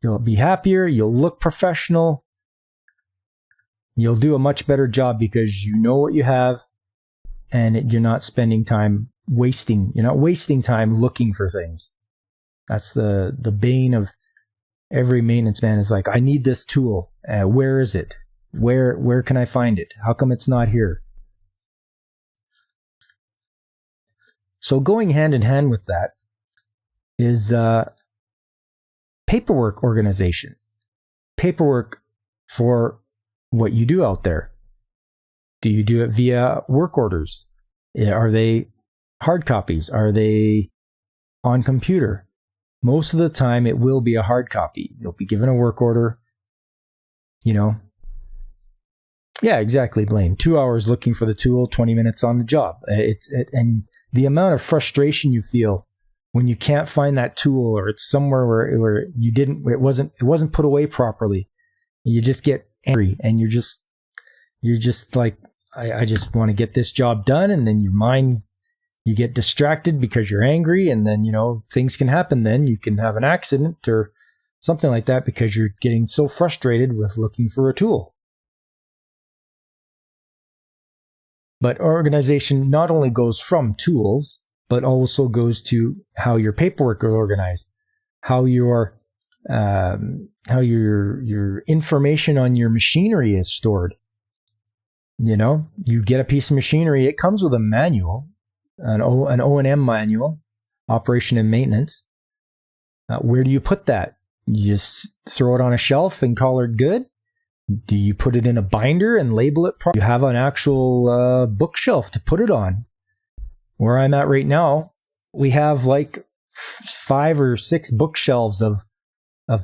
You'll be happier, you'll look professional, You'll do a much better job because you know what you have, and you're not spending time wasting. You're not wasting time looking for things. That's the bane of every maintenance man, is like, I need this tool. Where is it? Where can I find it? How come it's not here? So going hand in hand with that is paperwork organization. Paperwork for what you do out there. Do you do it via work orders? Are they hard copies? Are they on computer? Most of the time, it will be a hard copy. You'll be given a work order. Yeah, exactly, Blaine. 2 hours looking for the tool, 20 minutes on the job. And the amount of frustration you feel when you can't find that tool, or it's somewhere where it wasn't put away properly. You just get angry, and you're just like, I just want to get this job done. And then you get distracted because you're angry, and then, things can happen. Then you can have an accident or something like that because you're getting so frustrated with looking for a tool. But organization not only goes from tools, but also goes to how your paperwork is organized, how your information on your machinery is stored. You get a piece of machinery, it comes with a manual, an O&M manual, operation and maintenance. Where do you put that? You just throw it on a shelf and call it good? Do you put it in a binder and label it properly? You have an actual bookshelf to put it on. Where I'm at right now, we have like 5 or 6 bookshelves of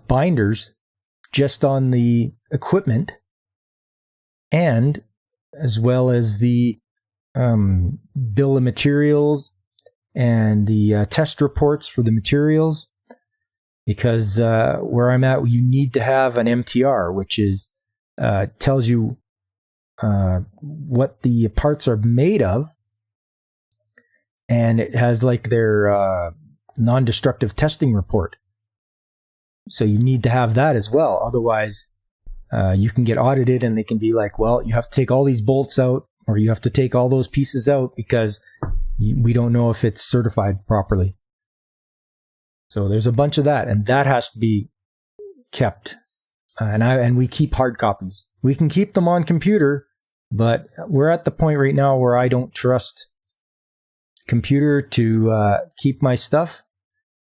binders just on the equipment, and as well as the bill of materials and the test reports for the materials. Because where I'm at, you need to have an MTR, which is tells you what the parts are made of, and it has like their non-destructive testing report. So you need to have that as well. Otherwise, you can get audited, and they can be like, well, you have to take all these bolts out, or you have to take all those pieces out because we don't know if it's certified properly. So there's a bunch of that, and that has to be kept. And we keep hard copies. We can keep them on computer, but we're at the point right now where I don't trust computer to keep my stuff.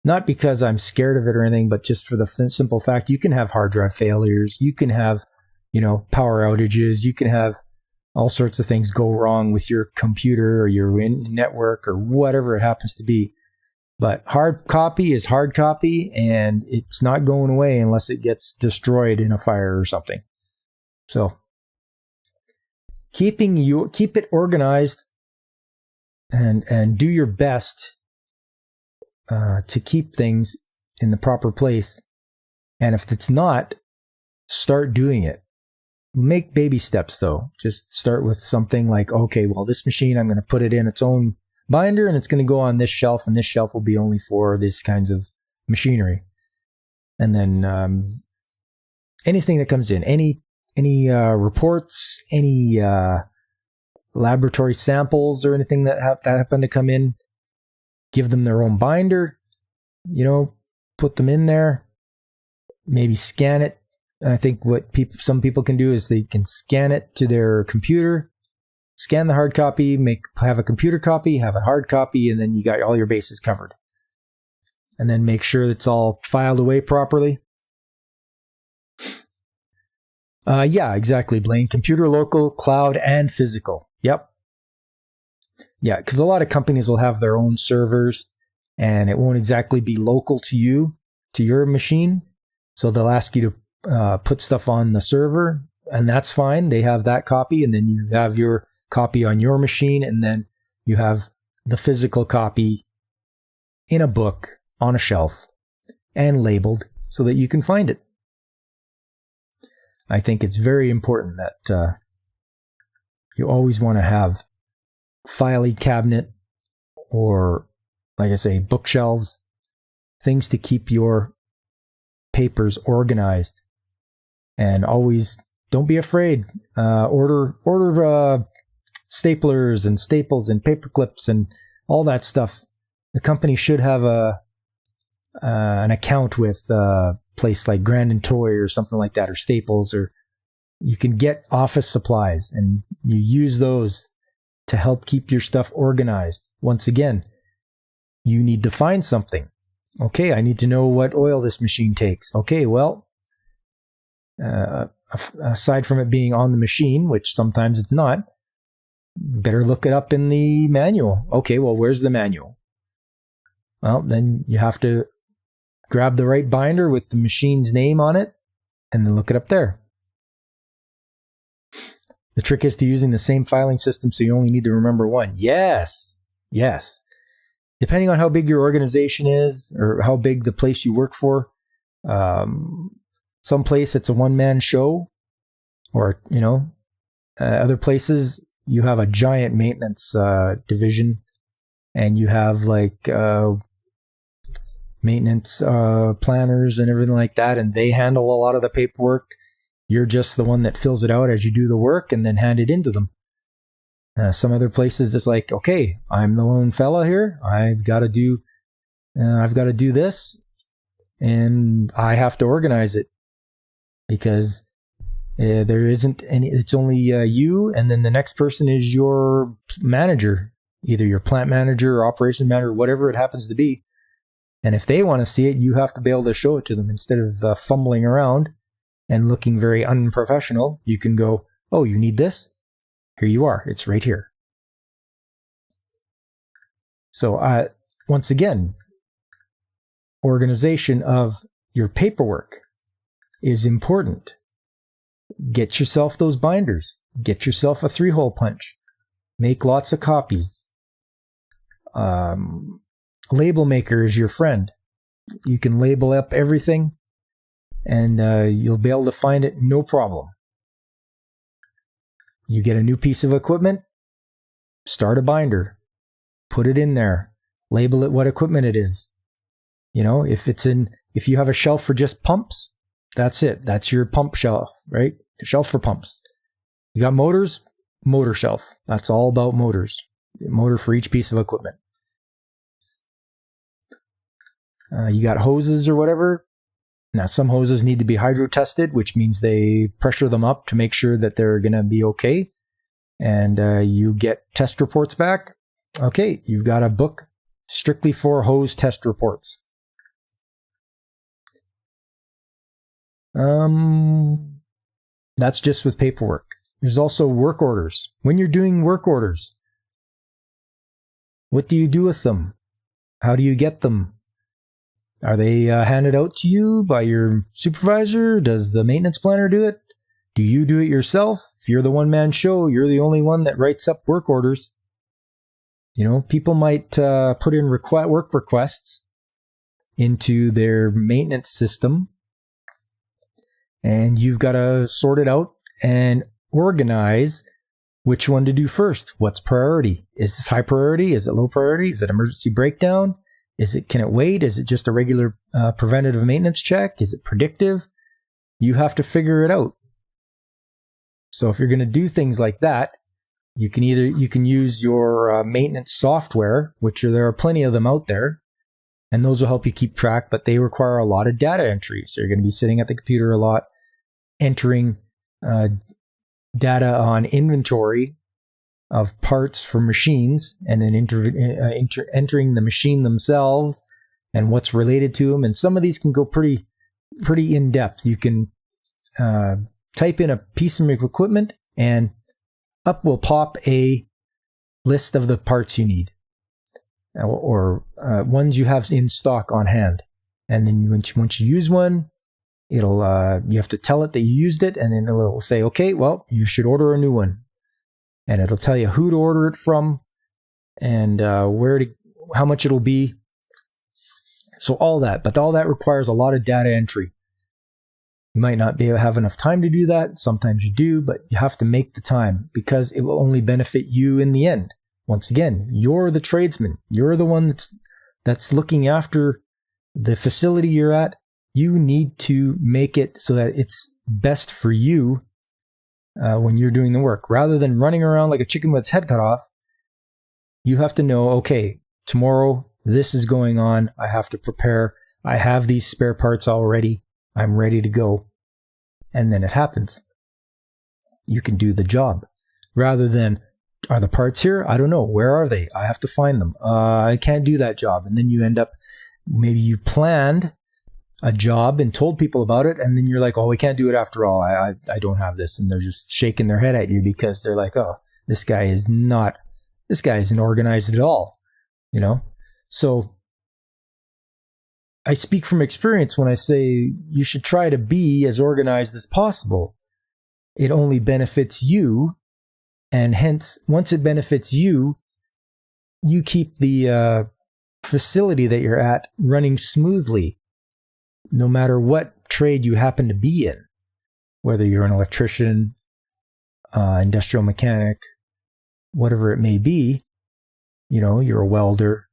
Not because I'm scared of it or anything, but just for the simple fact you can have hard drive failures, you can have, power outages, you can have all sorts of things go wrong with your computer or your network or whatever it happens to be. But hard copy is hard copy, and it's not going away unless it gets destroyed in a fire or something. So keep it organized and do your best to keep things in the proper place. And if it's not, start doing it. Make baby steps though. Just start with something like, okay, well, this machine, I'm going to put it in its own binder, and it's going to go on this shelf, and this shelf will be only for this kinds of machinery. And then anything that comes in, any reports, any laboratory samples or anything that happen to come in, give them their own binder, put them in there, maybe scan it. And I think what some people can do is they can scan it to their computer, scan the hard copy, have a computer copy, have a hard copy, and then you got all your bases covered. And then make sure it's all filed away properly. Yeah, exactly, Blaine. Computer, local, cloud, and physical. Yep. Yeah, because a lot of companies will have their own servers, and it won't exactly be local to you, to your machine. So they'll ask you to put stuff on the server, and that's fine. They have that copy, and then you have your copy on your machine, and then you have the physical copy in a book on a shelf and labeled so that you can find it. I think it's very important that you always want to have filing cabinet or, like I say, bookshelves, things to keep your papers organized, and always don't be afraid. Order staplers and staples and paper clips and all that stuff. The company should have an account with a place like Grand & Toy or something like that, or Staples, or you can get office supplies and you use those to help keep your stuff organized. Once again, you need to find something. Okay, I need to know what oil this machine takes. Okay, well, aside from it being on the machine, which sometimes it's not, better look it up in the manual. Okay, well, where's the manual? Well, then you have to grab the right binder with the machine's name on it and then look it up there. The trick is to using the same filing system, so you only need to remember one. Yes. Depending on how big your organization is or how big the place you work for, some place it's a one-man show, or, other places you have a giant maintenance division, and you have like maintenance planners and everything like that, and they handle a lot of the paperwork. You're just the one that fills it out as you do the work and then hand it into them. Some other places it's like, okay, I'm the lone fella here. I've got to do this, and I have to organize it because there isn't any. It's only you, and then the next person is your manager, either your plant manager or operation manager, whatever it happens to be. And if they want to see it, you have to be able to show it to them instead of fumbling around and looking very unprofessional. You can go, oh, you need this? Here you are. It's right here. So once again, organization of your paperwork is important. Get yourself those binders. Get yourself a 3-hole punch. Make lots of copies. Label maker is your friend. You can label up everything, and you'll be able to find it no problem. You get a new piece of equipment, start a binder, put it in there, label it what equipment it is. If you have a shelf for just pumps, that's it. That's your pump shelf, right? Shelf for pumps. You got motors, motor shelf. That's all about motors. Motor for each piece of equipment. You got hoses or whatever. Now, some hoses need to be hydro tested, which means they pressure them up to make sure that they're going to be okay. And you get test reports back. Okay, you've got a book strictly for hose test reports. That's just with paperwork. There's also work orders. When you're doing work orders, what do you do with them? How do you get them? Are they handed out to you by your supervisor? Does the maintenance planner do it? Do you do it yourself? If you're the one-man show, you're the only one that writes up work orders. People might put in work requests into their maintenance system, and you've got to sort it out and organize which one to do first. What's priority? Is this high priority? Is it low priority? Is it emergency breakdown? Can it wait? Is it just a regular preventative maintenance check? Is it predictive? You have to figure it out. So if you're going to do things like that, you can use your maintenance software, which there are plenty of them out there, and those will help you keep track, but they require a lot of data entry. So you're going to be sitting at the computer a lot, entering data on inventory of parts for machines, and then entering the machine themselves and what's related to them. And some of these can go pretty in depth. You can type in a piece of equipment, and up will pop a list of the parts you need, or ones you have in stock on hand. And then once you use one, it'll you have to tell it that you used it, and then it'll say, okay, well, you should order a new one. And it'll tell you who to order it from, and how much it'll be. So all that requires a lot of data entry. You might not have enough time to do that. Sometimes you do, but you have to make the time because it will only benefit you in the end. Once again, you're the tradesman. You're the one that's looking after the facility you're at. You need to make it so that it's best for you when you're doing the work. Rather than running around like a chicken with its head cut off, you have to know, okay, tomorrow this is going on. I have to prepare. I have these spare parts already. I'm ready to go. And then it happens. You can do the job. Rather than, are the parts here? I don't know. Where are they? I have to find them. I can't do that job. And then you end up, maybe you planned a job and told people about it, and then you're like, oh, we can't do it after all. I don't have this. And they're just shaking their head at you because they're like, oh, this guy isn't organized at all. So I speak from experience when I say you should try to be as organized as possible. It only benefits you. And hence, once it benefits you, you keep the facility that you're at running smoothly, no matter what trade you happen to be in, whether you're an electrician, industrial mechanic, whatever it may be, you're a welder.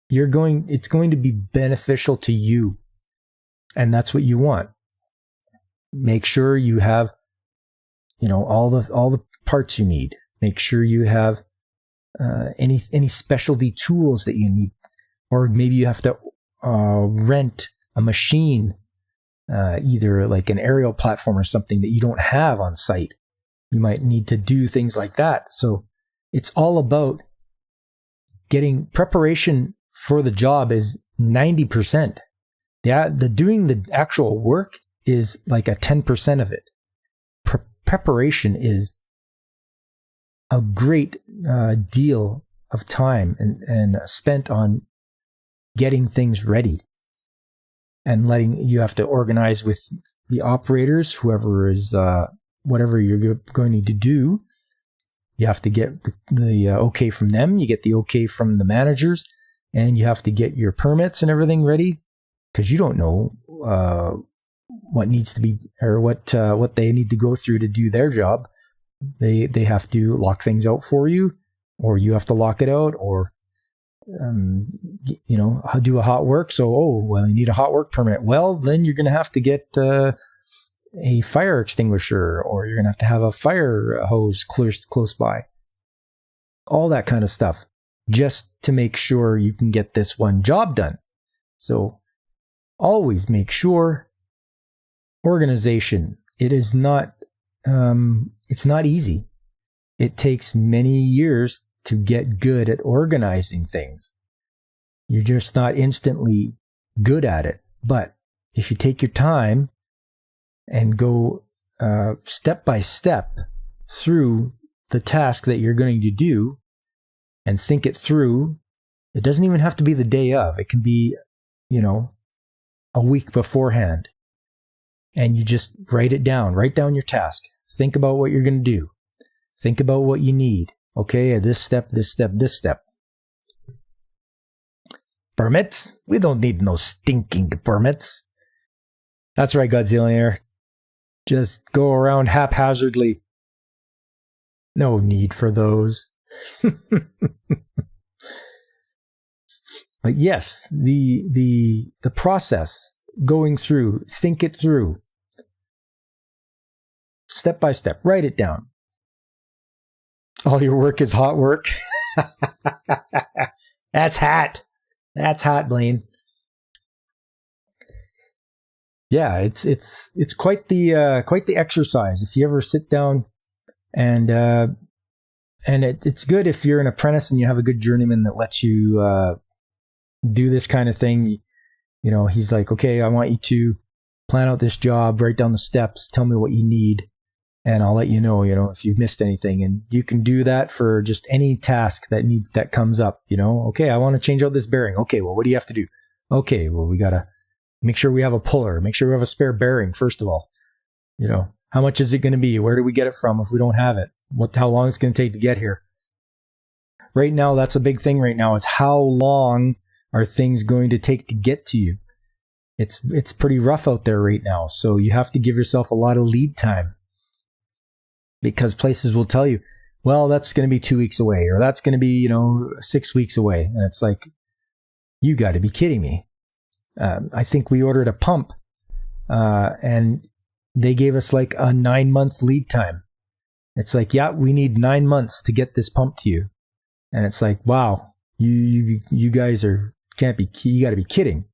It's going to be beneficial to you. And that's what you want. Make sure you have, all the parts you need. Make sure you have any specialty tools that you need, or maybe you have to rent a machine, either like an aerial platform or something that you don't have on site. You might need to do things like that. So it's all about getting preparation for the job is 90%. The doing the actual work is like a 10% of it. Preparation is a great deal of time and spent on getting things ready, and you have to organize with the operators, whoever is whatever you're going to do. You have to get the okay from them. You get the okay from the managers, and you have to get your permits and everything ready, because you don't know what needs to be, or what they need to go through to do their job. They have to lock things out for you, or you have to lock it out, or do a hot work. So, you need a hot work permit. Well, then you're going to have to get a fire extinguisher, or you're going to have a fire hose close by. All that kind of stuff, just to make sure you can get this one job done. So always make sure. Organization. It is not, it's not easy. It takes many years to get good at organizing things. You're just not instantly good at it. But if you take your time and go step by step through the task that you're going to do and think it through, it doesn't even have to be the day of. It can be, a week beforehand. And you just write it down. Write down your task. Think about what you're going to do. Think about what you need. Okay, this step, this step, this step. Permits? We don't need no stinking permits. That's right, Godzillionaire. Just go around haphazardly. No need for those. But yes, the process, going through, think it through. Step by step, write it down. All your work is hot work. That's hot. That's hot, Blaine. Yeah, it's quite the exercise. If you ever sit down and it's good if you're an apprentice and you have a good journeyman that lets you do this kind of thing. He's like, okay, I want you to plan out this job, write down the steps, tell me what you need, and I'll let you know, if you've missed anything. And you can do that for just any task that comes up, Okay, I want to change out this bearing. Okay, well, what do you have to do? Okay, well, we got to make sure we have a puller, make sure we have a spare bearing, first of all. How much is it going to be? Where do we get it from if we don't have it? How long it's going to take to get here? Right now, that's a big thing right now, is how long are things going to take to get to you? It's pretty rough out there right now. So you have to give yourself a lot of lead time, because places will tell you, well, that's going to be 2 weeks away, or that's going to be, 6 weeks away. And it's like, you got to be kidding me. I think we ordered a pump, and they gave us like a 9-month lead time. It's like, yeah, we need 9 months to get this pump to you. And it's like, wow, you guys can't be, you got to be kidding.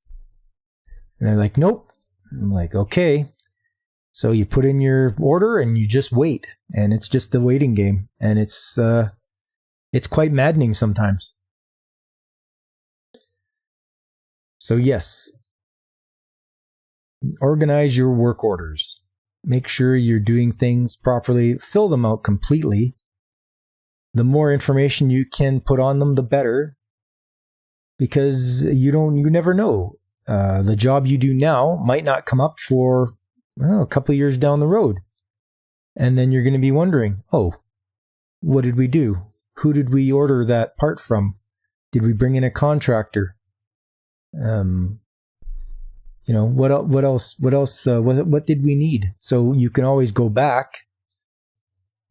And they're like, nope. I'm like, okay. So you put in your order and you just wait, and it's just the waiting game, and it's quite maddening sometimes. So yes, organize your work orders. Make sure you're doing things properly. Fill them out completely. The more information you can put on them, the better, because you never know. The job you do now might not come up for a couple of years down the road. And then you're going to be wondering, oh, what did we do? Who did we order that part from? Did we bring in a contractor? What else? What did we need? So you can always go back,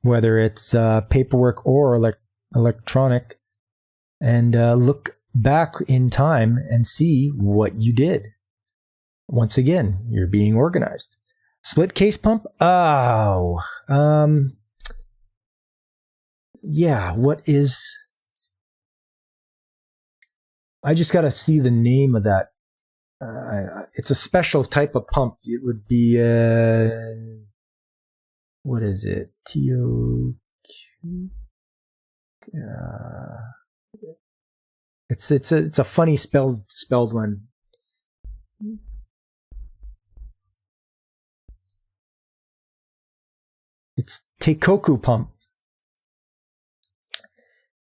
whether it's paperwork or electronic, and look back in time and see what you did. Once again, you're being organized. Split case pump? Oh, yeah, what is... I just got to see the name of that. It's a special type of pump. It would be, what is it? TOQ? It's a funny spelled one. It's Teikoku pump.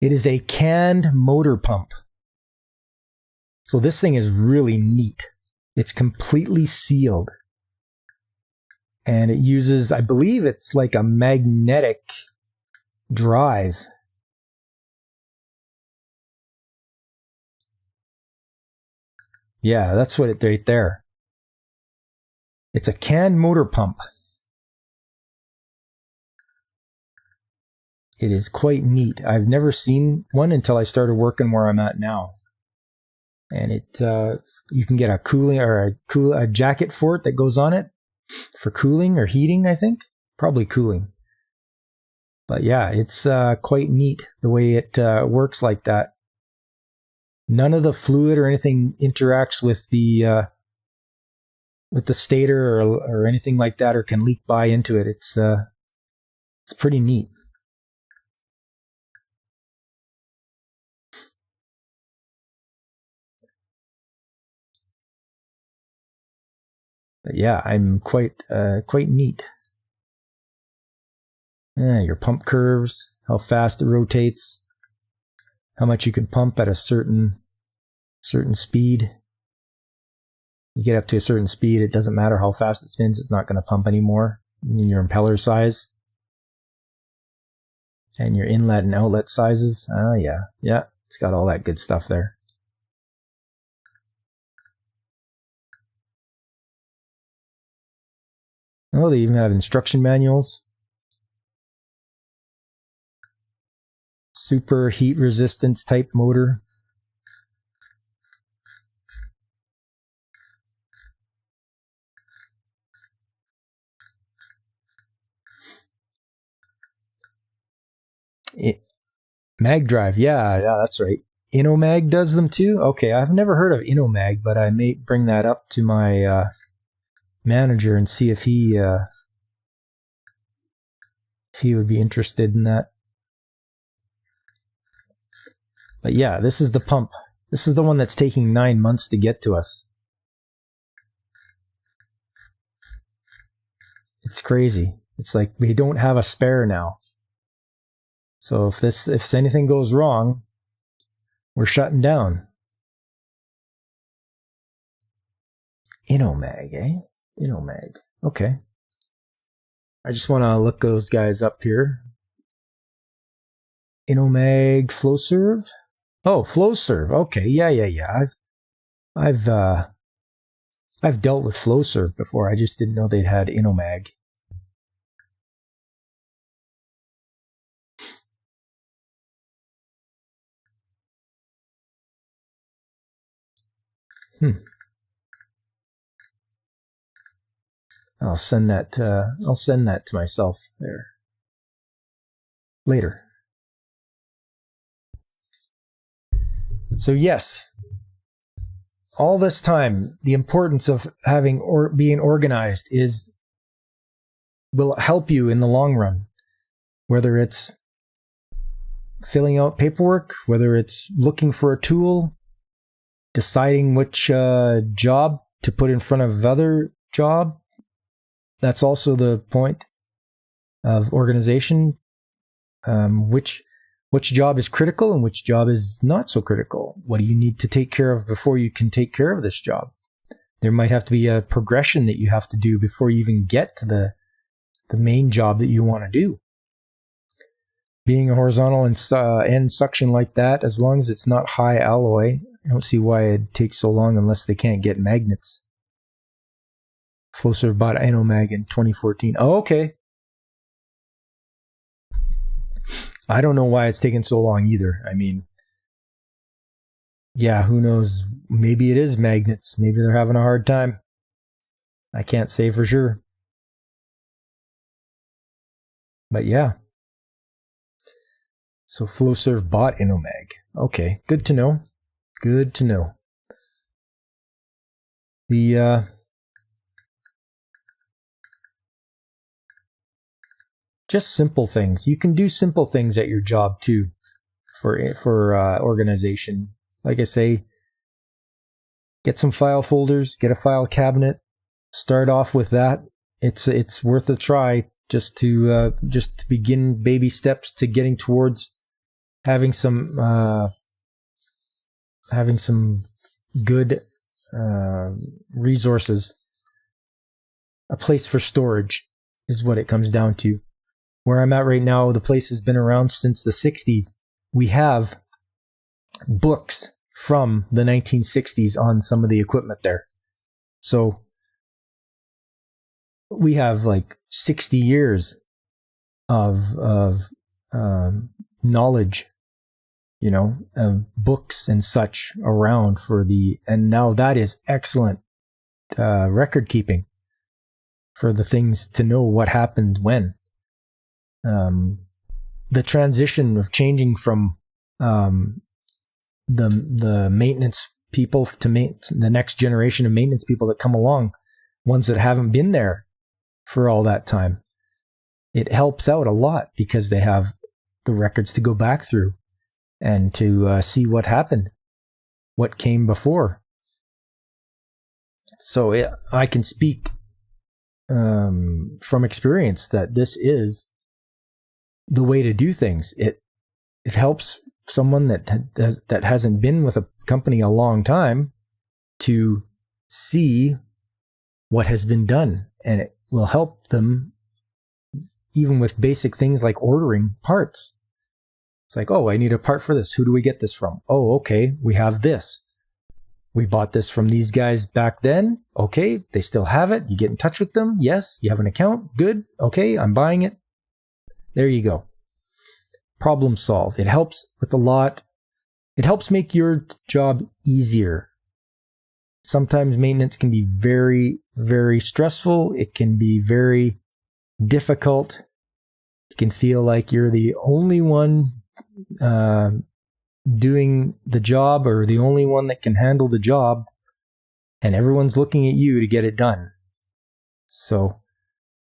It is a canned motor pump. So this thing is really neat. It's completely sealed. And it uses, I believe it's like a magnetic drive. Yeah, that's what it's right there. It's a canned motor pump. It is quite neat. I've never seen one until I started working where I'm at now. And you can get a cooling or a jacket for it that goes on it for cooling or heating, I think. Probably cooling. But yeah, it's quite neat the way it works like that. None of the fluid or anything interacts with the stator or anything like that, or can leak by into it. It's pretty neat. But yeah, I'm quite neat. Your pump curves, how fast it rotates, how much you can pump at a certain speed. You get up to a certain speed, it doesn't matter how fast it spins, it's not going to pump anymore. Your impeller size. And your inlet and outlet sizes. Oh yeah, it's got all that good stuff there. Oh, they even have instruction manuals. Super heat resistance type motor. Mag drive, yeah, that's right. Inomag does them too? Okay, I've never heard of Inomag, but I may bring that up to my manager and see if he would be interested in that. But yeah, this is the pump. This is the one that's taking 9 months to get to us. It's crazy. It's like we don't have a spare now. So if anything goes wrong, we're shutting down. Inomag, eh? Inomag. Okay. I just want to look those guys up here. Inomag Flowserve. Oh, Flowserve. Okay, yeah. I've dealt with Flowserve before. I just didn't know they'd had Inomag. I'll send that to myself there later. So yes, all this time, the importance of having or being organized will help you in the long run. Whether it's filling out paperwork, whether it's looking for a tool, deciding which job to put in front of other job. That's also the point of organization. Which job is critical and which job is not so critical? What do you need to take care of before you can take care of this job? There might have to be a progression that you have to do before you even get to the main job that you want to do. Being a horizontal end suction like that, as long as it's not high alloy, I don't see why it takes so long unless they can't get magnets. Flowserve bought Inomag in 2014. Oh, okay. I don't know why it's taken so long either. I mean, yeah, who knows? Maybe it is magnets. Maybe they're having a hard time. I can't say for sure. But yeah. So Flowserve bought Inomag. Okay, good to know. Good to know. Just simple things. You can do simple things at your job too, for organization. Like I say, get some file folders, get a file cabinet. Start off with that. It's worth a try just to begin baby steps to getting towards having some good resources. A place for storage is what it comes down to. Where I'm at right now, the place has been around since the 60s. We have books from the 1960s on some of the equipment there. So we have like 60 years of knowledge, of books and such around and now that is excellent record keeping for the things to know what happened when. The transition of changing from the maintenance people to the next generation of maintenance people that come along, ones that haven't been there for all that time, it helps out a lot because they have the records to go back through and to see what happened, what came before. So I can speak from experience that this is the way to do things. It helps someone that hasn't been with a company a long time to see what has been done, and it will help them even with basic things like ordering parts. It's like, oh, I need a part for this. Who do we get this from? Oh, okay, we have this. We bought this from these guys back then. Okay, they still have it. You get in touch with them. Yes, you have an account. Good. Okay, I'm buying it. There you go. Problem solved. It helps with a lot. It helps make your job easier. Sometimes maintenance can be very, very stressful. It can be very difficult. You can feel like you're the only one doing the job or the only one that can handle the job, and everyone's looking at you to get it done. So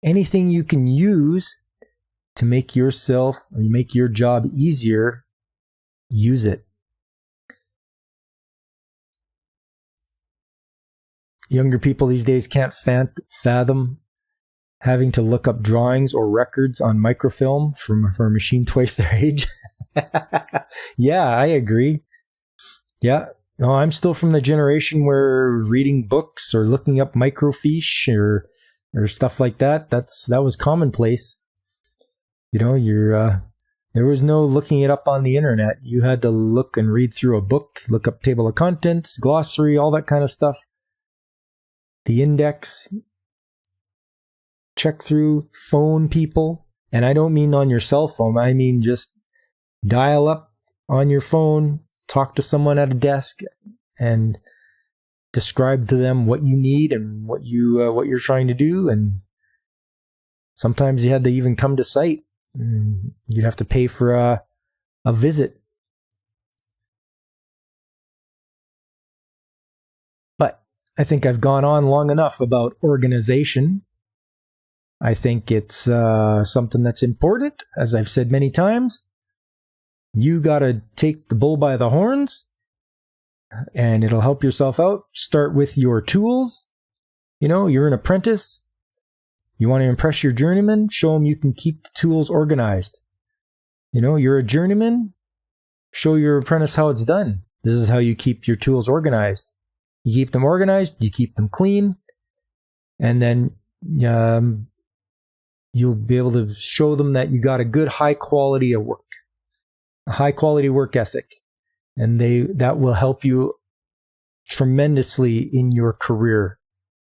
anything you can use to make your job easier, use it. Younger people these days can't fathom having to look up drawings or records on microfilm for a machine twice their age. Yeah, I agree. Yeah. No, I'm still from the generation where reading books or looking up microfiche or stuff like that was commonplace. There was no looking it up on the internet. You had to look and read through a book, look up table of contents, glossary, all that kind of stuff. The index, check through, phone people. And I don't mean on your cell phone. I mean just dial up on your phone, talk to someone at a desk, and describe to them what you need and what you're trying to do, and Sometimes you had to even come to site. You'd have to pay for a visit. But I think I've gone on long enough about organization. I think it's something that's important. As I've said many times, you got to take the bull by the horns, and it'll help yourself out. Start with your tools. You're an apprentice. You want to impress your journeyman, show them you can keep the tools organized. You're a journeyman, show your apprentice how it's done. This is how you keep your tools organized. You keep them organized, you keep them clean, and then you'll be able to show them that you got a good high quality of work, a high quality work ethic. And that will help you tremendously in your career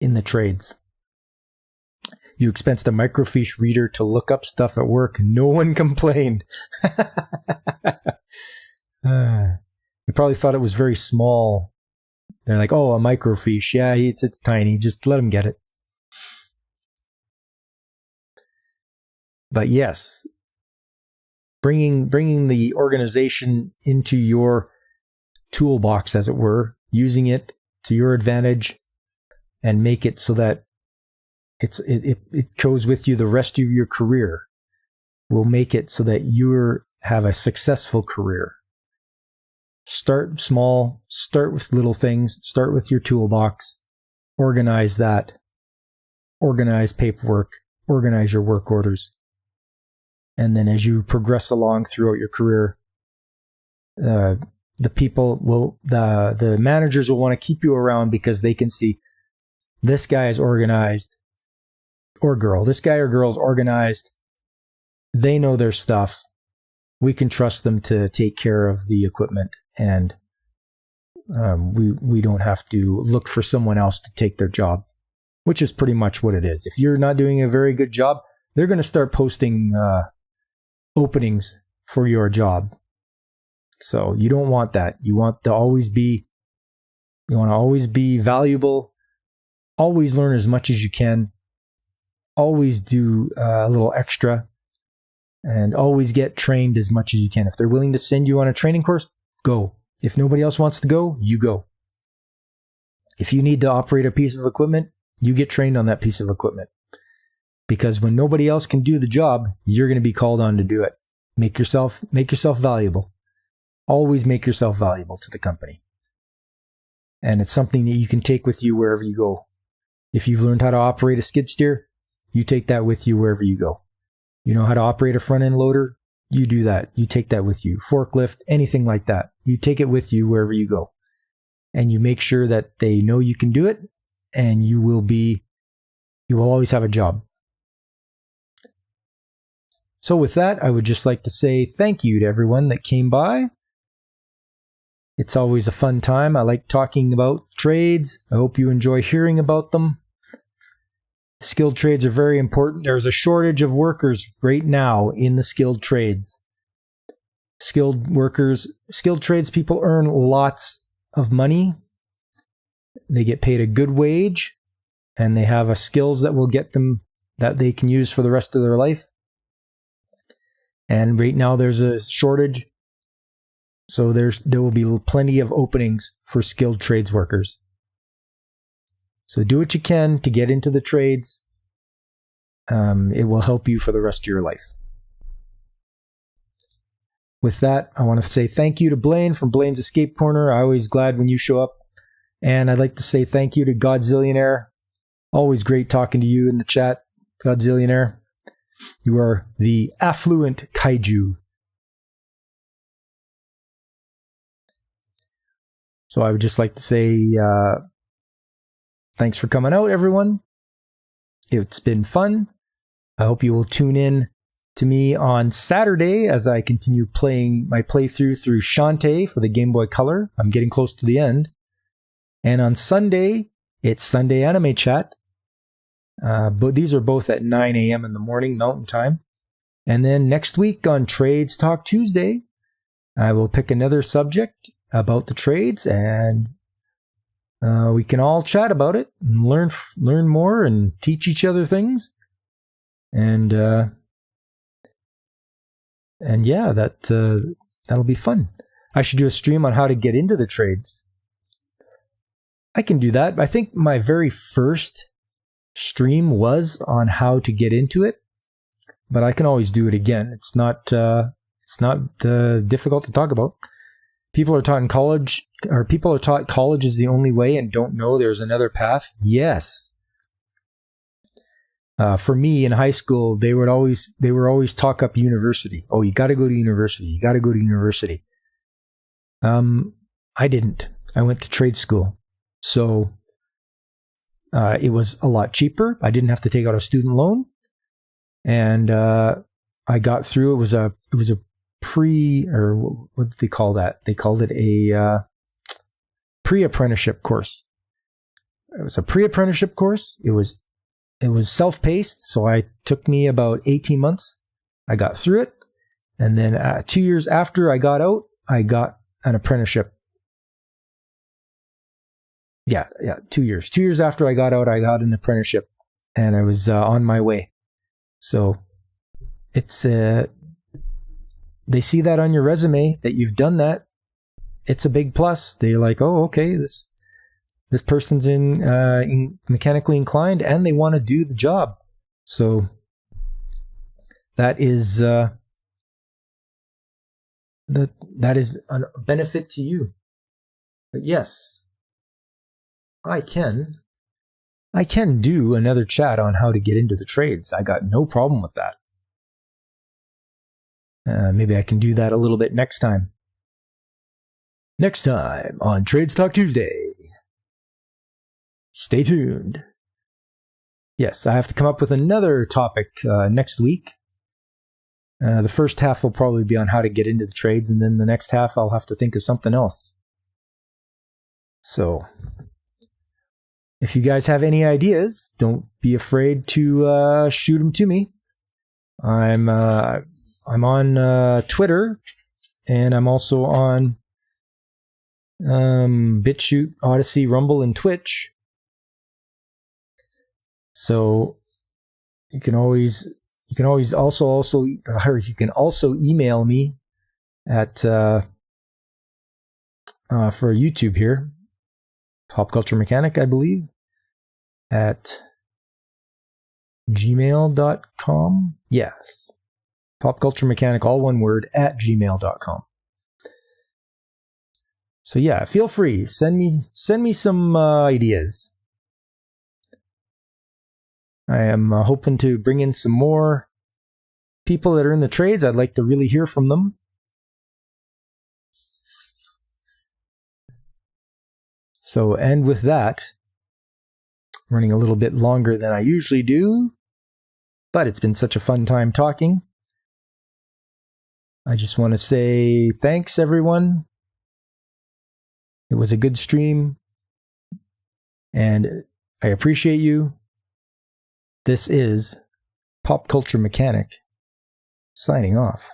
in the trades. You expensed a microfiche reader to look up stuff at work. No one complained. They probably thought it was very small. They're like, oh, a microfiche. Yeah, it's tiny. Just let them get it. But yes, bringing the organization into your toolbox, as it were, using it to your advantage, and make it so that it goes with you the rest of your career. Will make it so that you have a successful career. Start small, start with little things, start with your toolbox, organize that, organize paperwork, organize your work orders. And then as you progress along throughout your career, the managers will want to keep you around because they can see this guy is organized, or girl, this guy or girl is organized. They know their stuff. We can trust them to take care of the equipment, and we don't have to look for someone else to take their job, which is pretty much what it is. If you're not doing a very good job, they're going to start posting openings for your job. So you don't want that. You want to always be valuable. Always learn as much as you can. Always do a little extra, and always get trained as much as you can. If they're willing to send you on a training course, go. If nobody else wants to go, you go. If you need to operate a piece of equipment, you get trained on that piece of equipment. Because when nobody else can do the job, you're going to be called on to do it. Make yourself valuable. Always make yourself valuable to the company. And it's something that you can take with you wherever you go. If you've learned how to operate a skid steer, you take that with you wherever you go. You know how to operate a front end loader, you do that. You take that with you. Forklift, anything like that. You take it with you wherever you go. And you make sure that they know you can do it, and you will always have a job. So with that, I would just like to say thank you to everyone that came by. It's always a fun time. I like talking about trades. I hope you enjoy hearing about them. Skilled trades are very important. There's a shortage of workers right now in the skilled trades. Skilled tradespeople earn lots of money. They get paid a good wage, and they have skills that will get them that they can use for the rest of their life. And right now there's a shortage. So there will be plenty of openings for skilled trades workers. So do what you can to get into the trades. It will help you for the rest of your life. With that, I want to say thank you to Blaine from Blaine's Escape Corner. I'm always glad when you show up. And I'd like to say thank you to Godzillionaire. Always great talking to you in the chat, Godzillionaire. You are the affluent kaiju. So I would just like to say thanks for coming out, everyone. It's been fun. I hope you will tune in to me on Saturday as I continue playing my playthrough through Shantae for the Game Boy Color. I'm getting close to the end. And on Sunday, it's Sunday Anime Chat. But these are both at 9 a.m. in the morning, Mountain Time. And then next week on Trades Talk Tuesday, I will pick another subject about the trades, and we can all chat about it and learn more and teach each other things. And yeah, that'll be fun. I should do a stream on how to get into the trades. I can do that. I think my very first stream was on how to get into it, but I can always do it again. It's not difficult to talk about. People are taught in college, or people are taught college is the only way and don't know there's another path. Yes. For me in high school, they were always talk up university. Oh, you got to go to university. You got to go to university. I didn't. I went to trade school. So it was a lot cheaper. I didn't have to take out a student loan, and I got through. It was a or what did they call that? They called it a pre-apprenticeship course. It was a pre-apprenticeship course. It was self-paced, so it took me about 18 months. I got through it, and then 2 years after I got out, I got an apprenticeship. Yeah, 2 years. 2 years after I got out, I got an apprenticeship, and I was on my way. So it's they see that on your resume that you've done that. It's a big plus. They're like, oh, okay, this person's in mechanically inclined, and they want to do the job. So that is that is a benefit to you. But yes, I can do another chat on how to get into the trades. I got no problem with that. Maybe I can do that a little bit next time. Next time on Trades Talk Tuesday. Stay tuned. Yes, I have to come up with another topic next week. The first half will probably be on how to get into the trades, and then the next half I'll have to think of something else. So, if you guys have any ideas, don't be afraid to shoot them to me. I'm on Twitter, and I'm also on BitChute, Odyssey, Rumble, and Twitch. So you can also email me at for YouTube here, Pop Culture Mechanic, I believe, at gmail.com. Yes. Pop Culture Mechanic, all one word, at gmail.com. So yeah, feel free. Send me some ideas. I am hoping to bring in some more people that are in the trades. I'd like to really hear from them. So, and with that, running a little bit longer than I usually do, but it's been such a fun time talking. I just want to say thanks, everyone. It was a good stream, and I appreciate you. This is Pop Culture Mechanic, signing off.